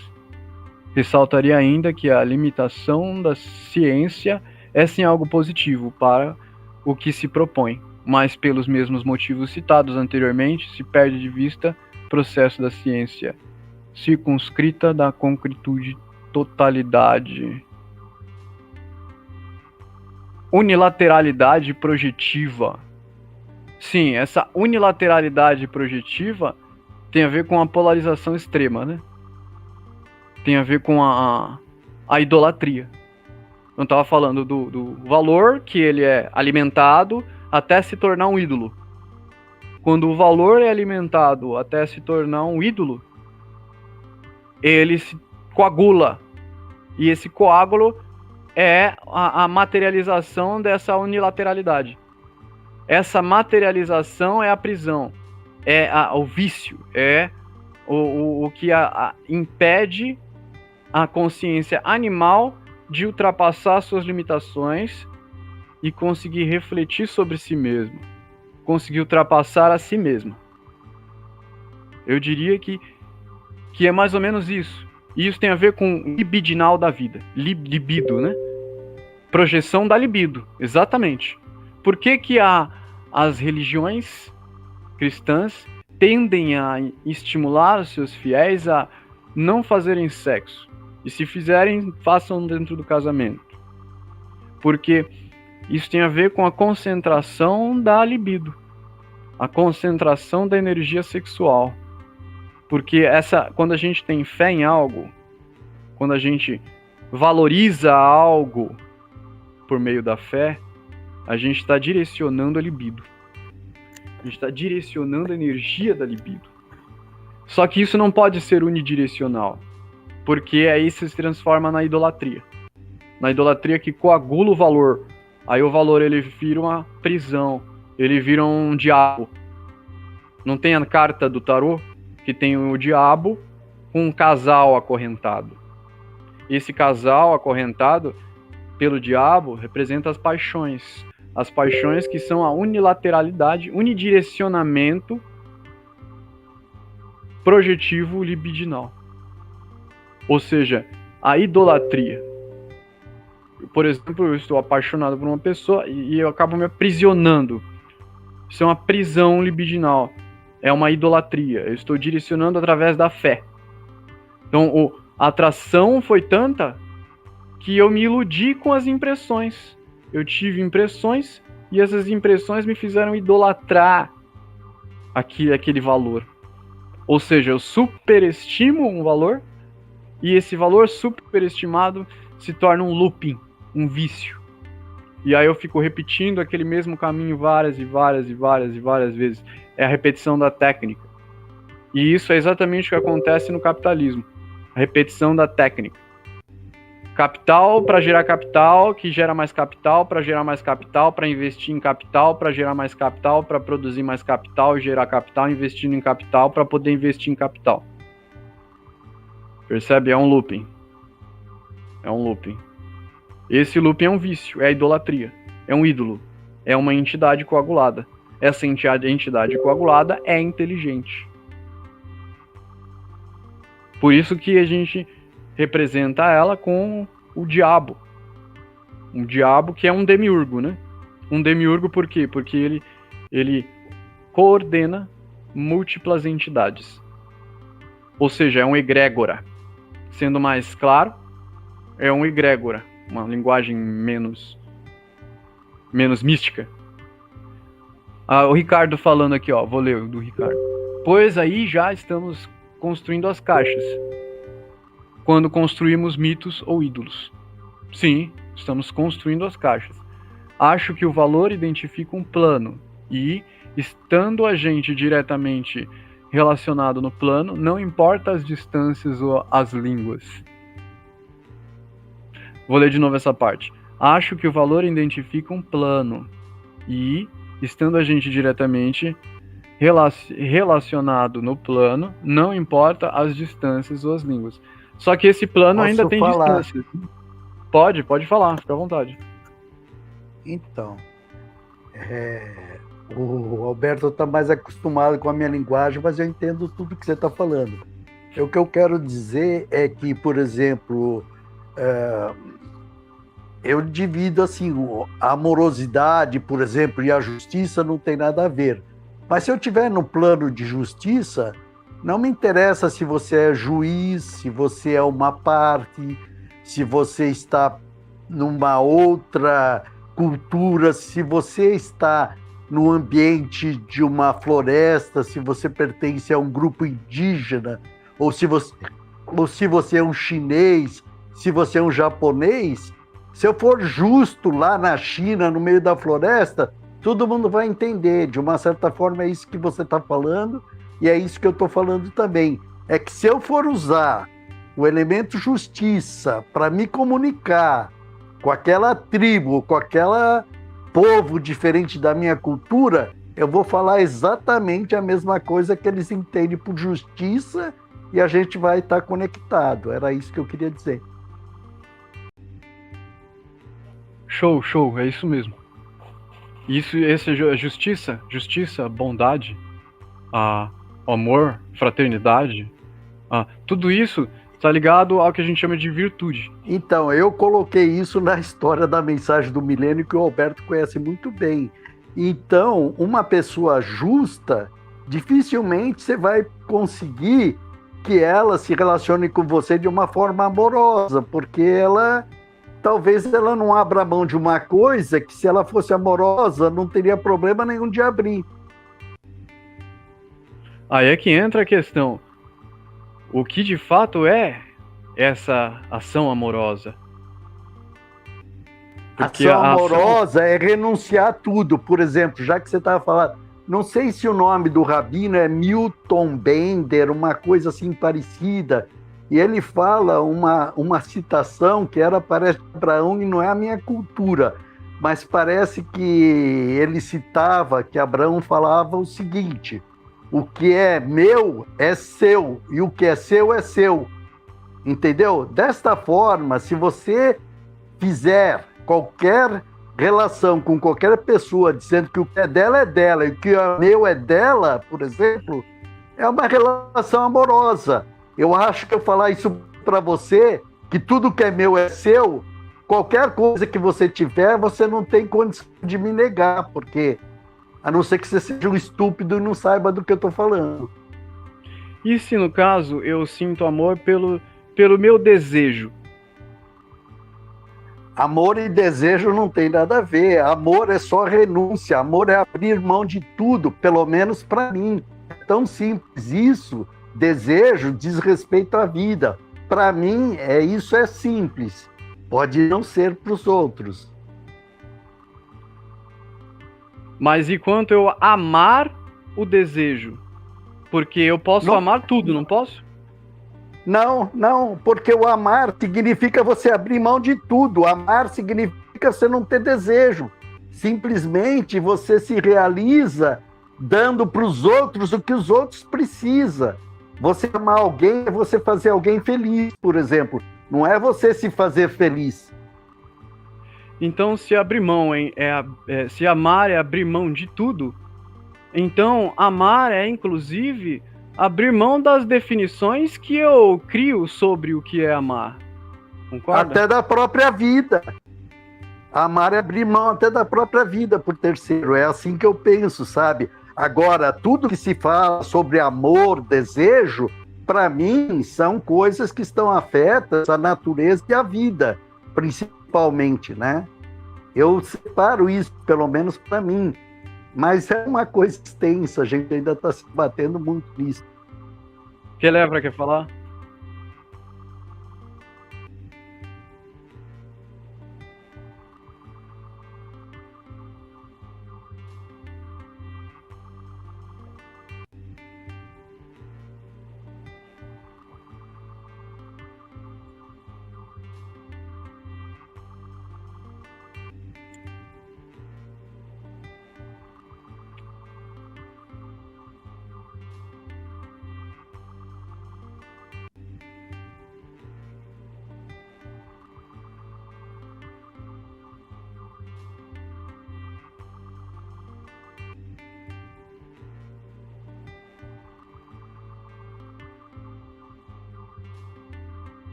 Ressaltaria ainda que a limitação da ciência é sim algo positivo para o que se propõe, mas pelos mesmos motivos citados anteriormente, se perde de vista o processo da ciência, circunscrita da concretude, totalidade. Unilateralidade projetiva. Sim, essa unilateralidade projetiva tem a ver com a polarização extrema, né? Tem a ver com a idolatria. Eu estava falando do valor que ele é alimentado até se tornar um ídolo. Quando o valor é alimentado até se tornar um ídolo, ele se coagula. E esse coágulo é a materialização dessa unilateralidade. Essa materialização é a prisão, é o vício, é o que impede a consciência animal de ultrapassar suas limitações e conseguir refletir sobre si mesmo, conseguir ultrapassar a si mesmo. Eu diria que é mais ou menos isso. E isso tem a ver com libidinal da vida, libido, né? Projeção da libido, exatamente. Por que as religiões cristãs tendem a estimular os seus fiéis a não fazerem sexo? E se fizerem, façam dentro do casamento. Porque isso tem a ver com a concentração da libido, a concentração da energia sexual. Porque quando a gente tem fé em algo, quando a gente valoriza algo por meio da fé, a gente está direcionando a libido. A gente está direcionando a energia da libido. Só que isso não pode ser unidirecional, porque aí se transforma na idolatria. Na idolatria que coagula o valor. Aí o valor ele vira uma prisão, ele vira um diabo. Não tem a carta do tarô que tem o diabo com um casal acorrentado. Esse casal acorrentado pelo diabo representa as paixões. As paixões que são a unilateralidade, unidirecionamento projetivo libidinal. Ou seja, a idolatria. Por exemplo, eu estou apaixonado por uma pessoa e eu acabo me aprisionando. Isso é uma prisão libidinal. É uma idolatria. Eu estou direcionando através da fé. Então, a atração foi tanta que eu me iludi com as impressões. Eu tive impressões e essas impressões me fizeram idolatrar aquele valor. Ou seja, eu superestimo um valor e esse valor superestimado se torna um looping, um vício. E aí eu fico repetindo aquele mesmo caminho várias e várias e várias e várias vezes. É a repetição da técnica. E isso é exatamente o que acontece no capitalismo. A repetição da técnica. Capital para gerar capital, que gera mais capital, para gerar mais capital, para investir em capital, para gerar mais capital, para produzir mais capital, gerar capital, investindo em capital, para poder investir em capital. Percebe? É um looping. É um looping. Esse looping é um vício, é a idolatria, é um ídolo, é uma entidade coagulada. Essa entidade coagulada é inteligente. Por isso que a gente representa ela com o diabo. Um diabo que é um demiurgo, né? Um demiurgo por quê? Porque ele coordena múltiplas entidades. Ou seja, é um egrégora. Sendo mais claro, é um egrégora. Uma linguagem menos mística. O Ricardo falando aqui, ó, vou ler do Ricardo. Pois aí já estamos construindo as caixas. Quando construímos mitos ou ídolos. Sim, estamos construindo as caixas. Acho que o valor identifica um plano e, estando a gente diretamente relacionado no plano, não importa as distâncias ou as línguas. Vou ler de novo essa parte. Acho que o valor identifica um plano e, estando a gente diretamente relacionado no plano, não importa as distâncias ou as línguas. Só que esse plano ainda tem distâncias. Pode falar, fica à vontade. Então, o Alberto está mais acostumado com a minha linguagem, mas eu entendo tudo que você está falando. O que eu quero dizer é que, por exemplo, eu divido assim, a amorosidade, por exemplo, e a justiça não tem nada a ver. Mas se eu estiver no plano de justiça, não me interessa se você é juiz, se você é uma parte, se você está numa outra cultura, se você está no ambiente de uma floresta, se você pertence a um grupo indígena, ou se você é um chinês, se você é um japonês. Se eu for justo lá na China, no meio da floresta, todo mundo vai entender. De uma certa forma é isso que você está falando e é isso que eu estou falando também. É que se eu for usar o elemento justiça para me comunicar com aquela tribo, com aquela povo diferente da minha cultura, eu vou falar exatamente a mesma coisa que eles entendem por justiça e a gente vai estar conectado. Era isso que eu queria dizer. Show, é isso mesmo. Essa é justiça, bondade, amor, fraternidade, tudo isso está ligado ao que a gente chama de virtude. Então, eu coloquei isso na história da mensagem do milênio que o Alberto conhece muito bem. Então, uma pessoa justa, dificilmente você vai conseguir que ela se relacione com você de uma forma amorosa, porque talvez ela não abra mão de uma coisa que, se ela fosse amorosa, não teria problema nenhum de abrir. Aí é que entra a questão. O que de fato é essa ação amorosa? Porque ação amorosa é renunciar a tudo. Por exemplo, já que você estava falando, não sei se o nome do rabino é Milton Bender, uma coisa assim parecida, e ele fala uma citação que parece Abraão, e não é a minha cultura, mas parece que ele citava que Abraão falava o seguinte: o que é meu é seu, e o que é seu. Entendeu? Desta forma, se você fizer qualquer relação com qualquer pessoa dizendo que o que é dela e o que é meu é dela, por exemplo, É uma relação amorosa. Eu acho que eu falar isso para você, que tudo que é meu é seu, qualquer coisa que você tiver, você não tem condição de me negar, porque a não ser que você seja um estúpido e não saiba do que eu estou falando. E se, no caso, eu sinto amor pelo meu desejo? Amor e desejo não tem nada a ver. Amor é só renúncia. Amor é abrir mão de tudo, pelo menos para mim. É tão simples isso. Desejo diz respeito à vida. Para mim, isso é simples. Pode não ser para os outros. Mas e quanto eu amar o desejo? Porque eu posso Não. amar tudo, não posso? Não, porque o amar significa você abrir mão de tudo. Amar significa você não ter desejo. Simplesmente você se realiza dando para os outros o que os outros precisam. Você amar alguém é você fazer alguém feliz, por exemplo. Não é você se fazer feliz. Então, se abrir mão, se amar é abrir mão de tudo, então amar é, inclusive, abrir mão das definições que eu crio sobre o que é amar. Concorda? Até da própria vida. Amar é abrir mão até da própria vida por terceiro. É assim que eu penso, sabe? Agora, tudo que se fala sobre amor, desejo, para mim, são coisas que estão afetas à natureza e à vida, principalmente, né? Eu separo isso, pelo menos para mim. Mas é uma coisa extensa, a gente ainda está se batendo muito nisso. Kelevra quer falar?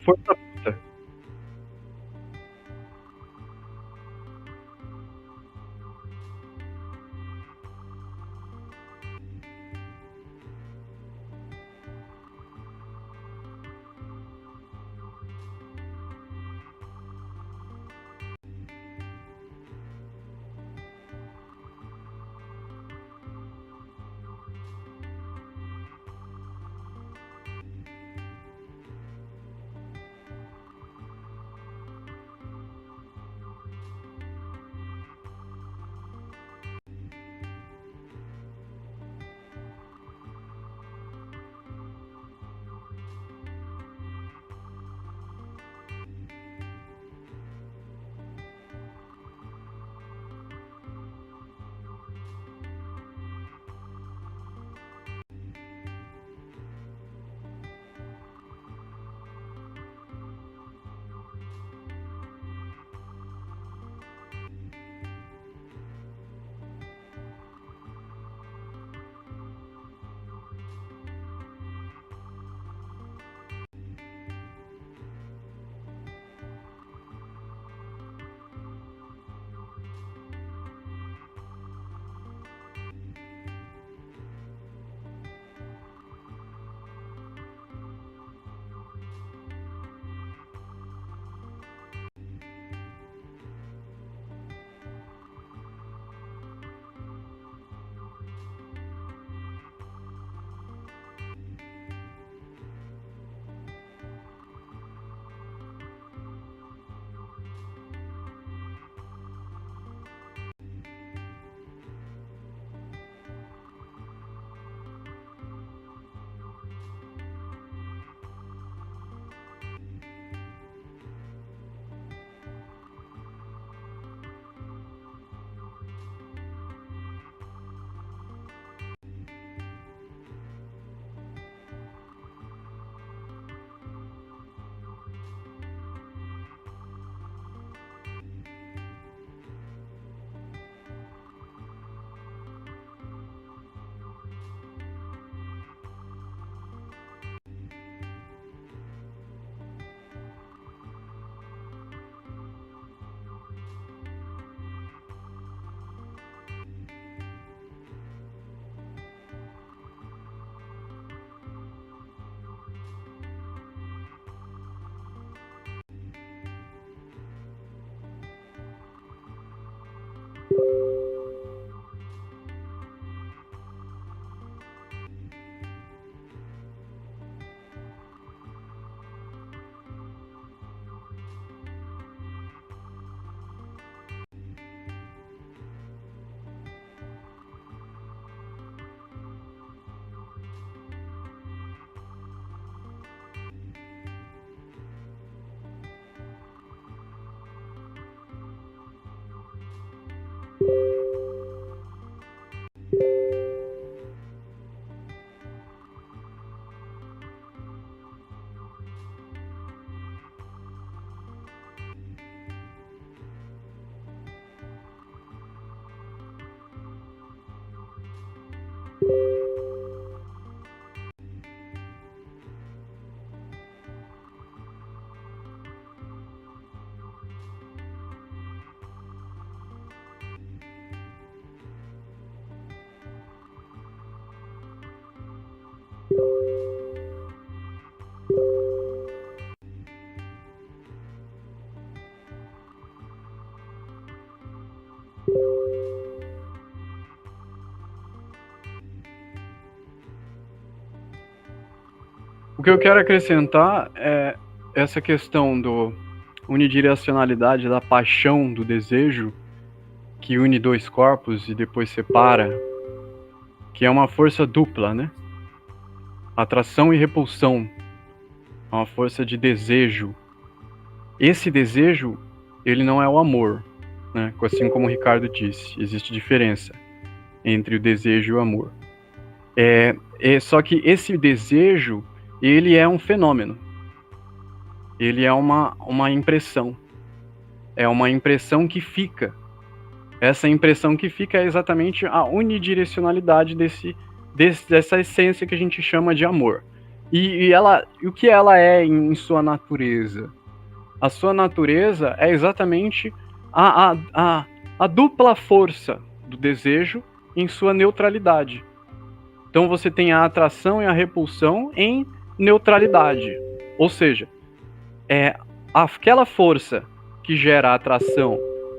Força bruta. O que eu quero acrescentar é essa questão do unidirecionalidade, da paixão, do desejo, que une dois corpos e depois separa, que é uma força dupla, né? Atração e repulsão, é uma força de desejo. Esse desejo, ele não é o amor, né? Assim como o Ricardo disse, existe diferença entre o desejo e o amor. Só que esse desejo, ele é um fenômeno. Ele é uma impressão. É uma impressão que fica. Essa impressão que fica é exatamente a unidirecionalidade dessa essência que a gente chama de amor. E o que ela é em sua natureza? A sua natureza é exatamente a dupla força do desejo em sua neutralidade. Então você tem a atração e a repulsão em neutralidade. Ou seja, aquela força que gera a atração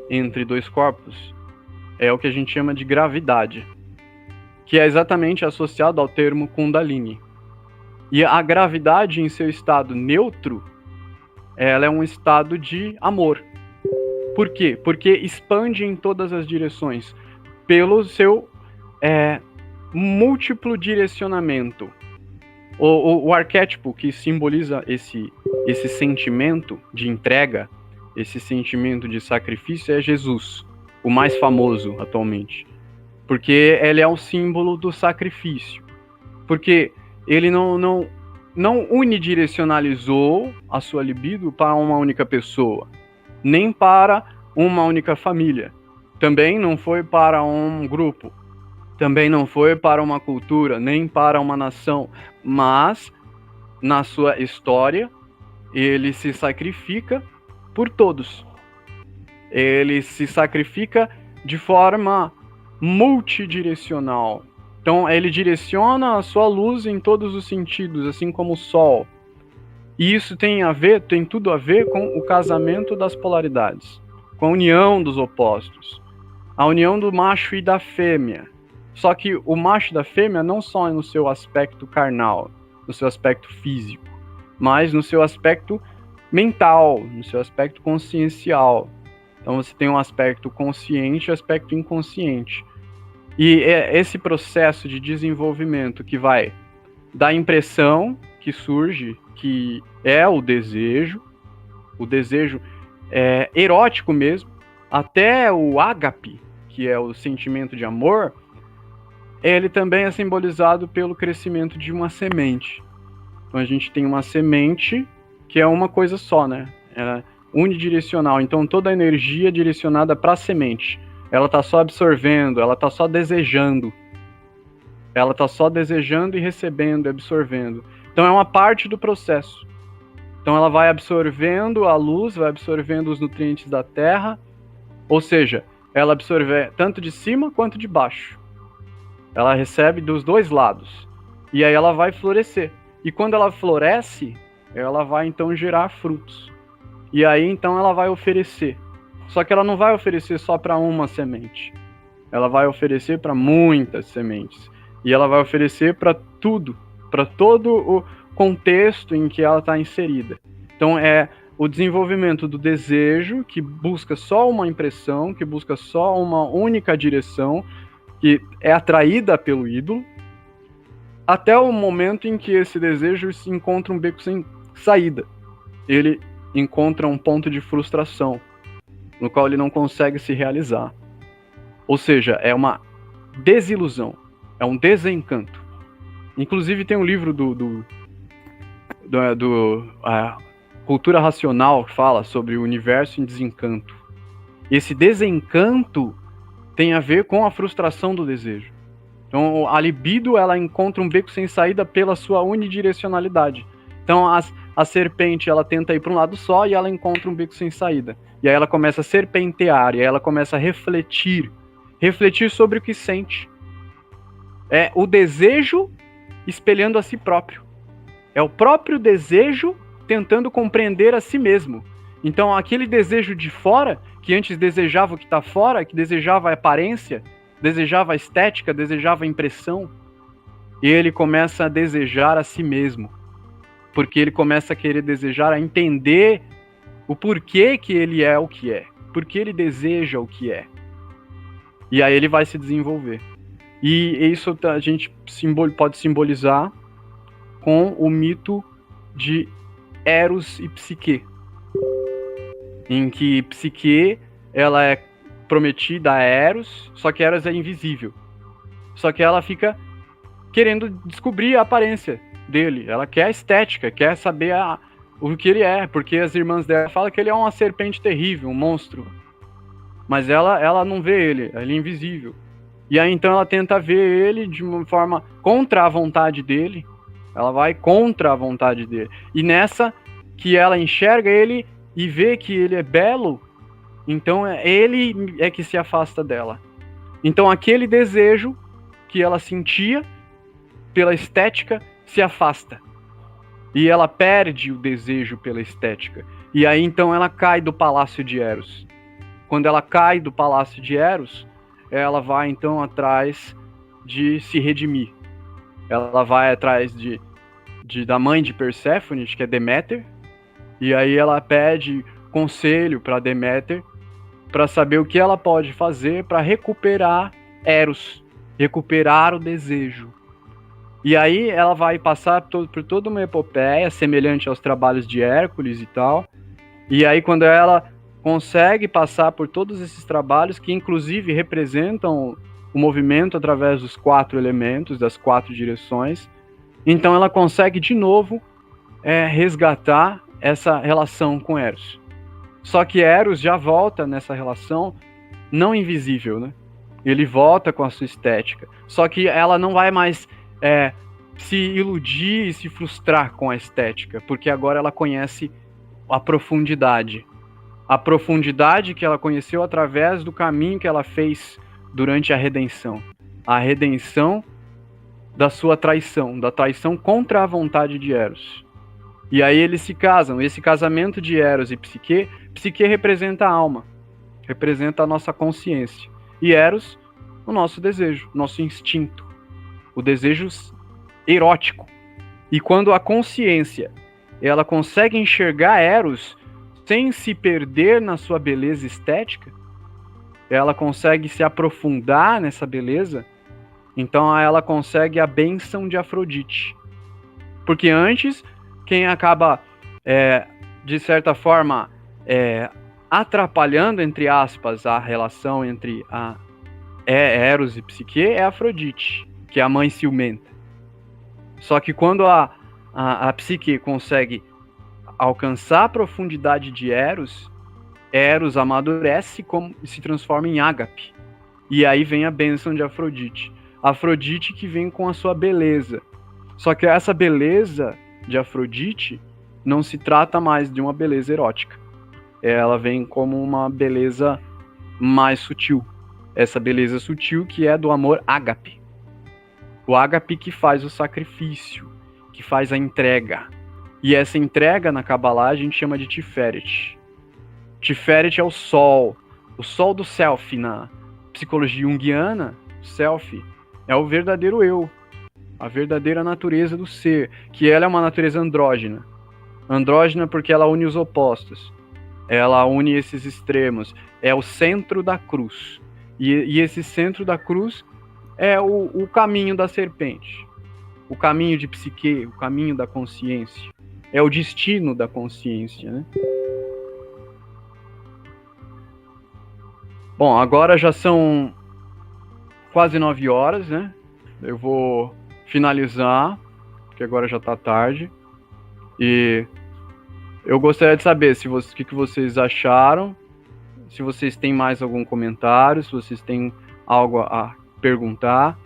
entre dois corpos é o que a gente chama de gravidade, que é exatamente associado ao termo Kundalini. E a gravidade em seu estado neutro, ela é um estado de amor. Por quê? Porque expande em todas as direções, pelo seu múltiplo direcionamento. O arquétipo que simboliza esse sentimento de entrega, esse sentimento de sacrifício é Jesus, o mais famoso atualmente. Porque ele é o símbolo do sacrifício. Porque ele não unidirecionalizou a sua libido para uma única pessoa, nem para uma única família. Também não foi para um grupo. Também não foi para uma cultura, nem para uma nação. Mas, na sua história, ele se sacrifica por todos. Ele se sacrifica de forma multidirecional. Então, ele direciona a sua luz em todos os sentidos, assim como o sol. E isso tem tudo a ver com o casamento das polaridades, com a união dos opostos, a união do macho e da fêmea. Só que o macho e da fêmea não só no seu aspecto carnal, no seu aspecto físico, mas no seu aspecto mental, no seu aspecto consciencial. Então você tem um aspecto consciente e um aspecto inconsciente. E é esse processo de desenvolvimento que vai da impressão que surge, que é o desejo erótico mesmo, até o ágape, que é o sentimento de amor, ele também é simbolizado pelo crescimento de uma semente. Então a gente tem uma semente que é uma coisa só, né? Ela é unidirecional, então toda a energia é direcionada para a semente. Ela está só absorvendo, ela está só desejando. Ela está só desejando e recebendo, absorvendo. Então é uma parte do processo. Então ela vai absorvendo a luz, vai absorvendo os nutrientes da terra, ou seja, ela absorve tanto de cima quanto de baixo. Ela recebe dos dois lados. E aí ela vai florescer. E quando ela floresce, ela vai então gerar frutos. E aí então ela vai oferecer. Só que ela não vai oferecer só para uma semente. Ela vai oferecer para muitas sementes. E ela vai oferecer para tudo, para todo o contexto em que ela está inserida. Então é o desenvolvimento do desejo, que busca só uma impressão, que busca só uma única direção, que é atraída pelo ídolo, até o momento em que esse desejo se encontra um beco sem saída. Ele encontra um ponto de frustração, no qual ele não consegue se realizar. Ou seja, é uma desilusão, é um desencanto. Inclusive tem um livro do Cultura Racional que fala sobre o universo em desencanto. Esse desencanto tem a ver com a frustração do desejo. Então a libido, ela encontra um beco sem saída pela sua unidirecionalidade. Então a serpente, ela tenta ir para um lado só e ela encontra um beco sem saída. E aí ela começa a serpentear, e aí ela começa a refletir sobre o que sente. É o desejo espelhando a si próprio. É o próprio desejo tentando compreender a si mesmo. Então aquele desejo de fora, que antes desejava o que está fora, que desejava a aparência, desejava a estética, desejava a impressão, e ele começa a desejar a si mesmo. porque ele começa a querer desejar, a entender o porquê que ele é o que é, porque ele deseja o que é. E aí ele vai se desenvolver. E isso a gente pode simbolizar com o mito de Eros e Psique, em que Psique ela é prometida a Eros, só que Eros é invisível. Só que ela fica querendo descobrir a aparência dele. Ela quer a estética, quer saber o que ele é, porque as irmãs dela falam que ele é uma serpente terrível, um monstro. Mas ela não vê ele é invisível. E aí então ela tenta ver ele de uma forma contra a vontade dele. Ela vai contra a vontade dele. E nessa que ela enxerga ele e vê que ele é belo, então ele é que se afasta dela. Então aquele desejo que ela sentia pela estética se afasta. E ela perde o desejo pela estética. E aí então ela cai do palácio de Eros. Quando ela cai do palácio de Eros, ela vai então atrás de se redimir. Ela vai atrás da mãe de Perséfone, que é Deméter, e aí ela pede conselho para Deméter para saber o que ela pode fazer para recuperar Eros, recuperar o desejo. E aí ela vai passar por toda uma epopeia semelhante aos trabalhos de Hércules e tal. E aí quando ela consegue passar por todos esses trabalhos, que inclusive representam o movimento através dos 4 elementos, das 4 direções, então ela consegue de novo resgatar essa relação com Eros. Só que Eros já volta nessa relação não invisível, né? Ele volta com a sua estética. Só que ela não vai mais se iludir e se frustrar com a estética, porque agora ela conhece a profundidade. A profundidade que ela conheceu através do caminho que ela fez durante a redenção. A redenção da sua traição, da traição contra a vontade de Eros. E aí eles se casam. Esse casamento de Eros e Psique representa a alma, representa a nossa consciência. E Eros, o nosso desejo, nosso instinto, o desejo erótico. E quando a consciência ela consegue enxergar Eros sem se perder na sua beleza estética, ela consegue se aprofundar nessa beleza, então ela consegue a bênção de Afrodite. Porque antes, quem acaba, de certa forma, atrapalhando, entre aspas, a relação entre Eros e Psique é Afrodite, que é a mãe ciumenta. Só que quando a Psique consegue alcançar a profundidade de Eros amadurece e se transforma em ágape. E aí vem a bênção de Afrodite. Afrodite que vem com a sua beleza. Só que essa beleza de Afrodite não se trata mais de uma beleza erótica. Ela vem como uma beleza mais sutil. Essa beleza sutil que é do amor ágape. O ágape que faz o sacrifício, que faz a entrega. E essa entrega na Kabbalah a gente chama de Tiferet. Tiferet é o sol do self. Na psicologia junguiana, o self é o verdadeiro eu, a verdadeira natureza do ser, que ela é uma natureza andrógena. Andrógena porque ela une os opostos, ela une esses extremos, é o centro da cruz. E esse centro da cruz é o caminho da serpente, o caminho de Psique, o caminho da consciência. É o destino da consciência, né? Bom, agora já são quase 9 horas, né? Eu vou finalizar, porque agora já está tarde. E eu gostaria de saber o que vocês acharam, se vocês têm mais algum comentário, se vocês têm algo a perguntar.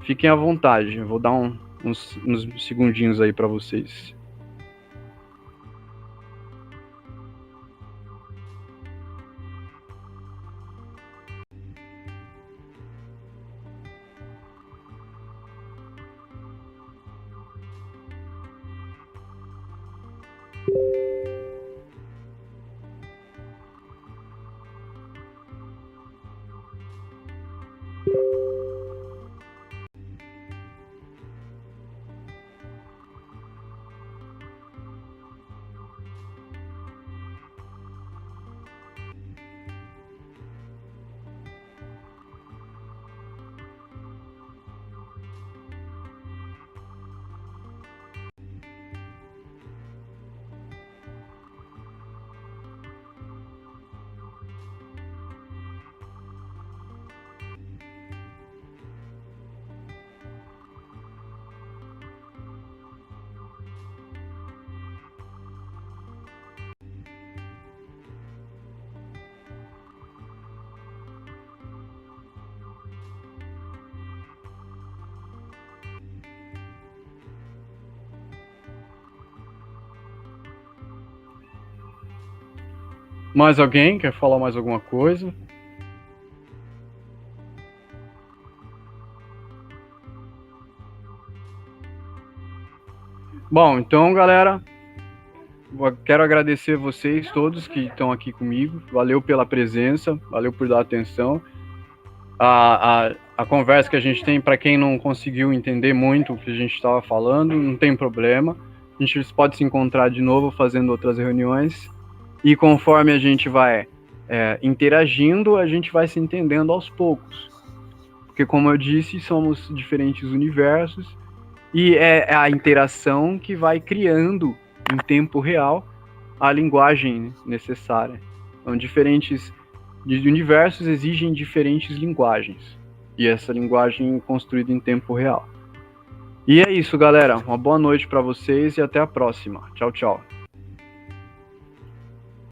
Fiquem à vontade, eu vou dar uns segundinhos aí para vocês. Mais alguém quer falar mais alguma coisa? Bom, então, galera, quero agradecer vocês todos que estão aqui comigo. Valeu pela presença, valeu por dar atenção. A conversa que a gente tem, para quem não conseguiu entender muito o que a gente estava falando, não tem problema. A gente pode se encontrar de novo fazendo outras reuniões. E conforme a gente vai interagindo, a gente vai se entendendo aos poucos. Porque, como eu disse, somos diferentes universos. E é a interação que vai criando, em tempo real, a linguagem necessária. Então, diferentes universos exigem diferentes linguagens. E essa linguagem é construída em tempo real. E é isso, galera. Uma boa noite para vocês e até a próxima. Tchau, tchau.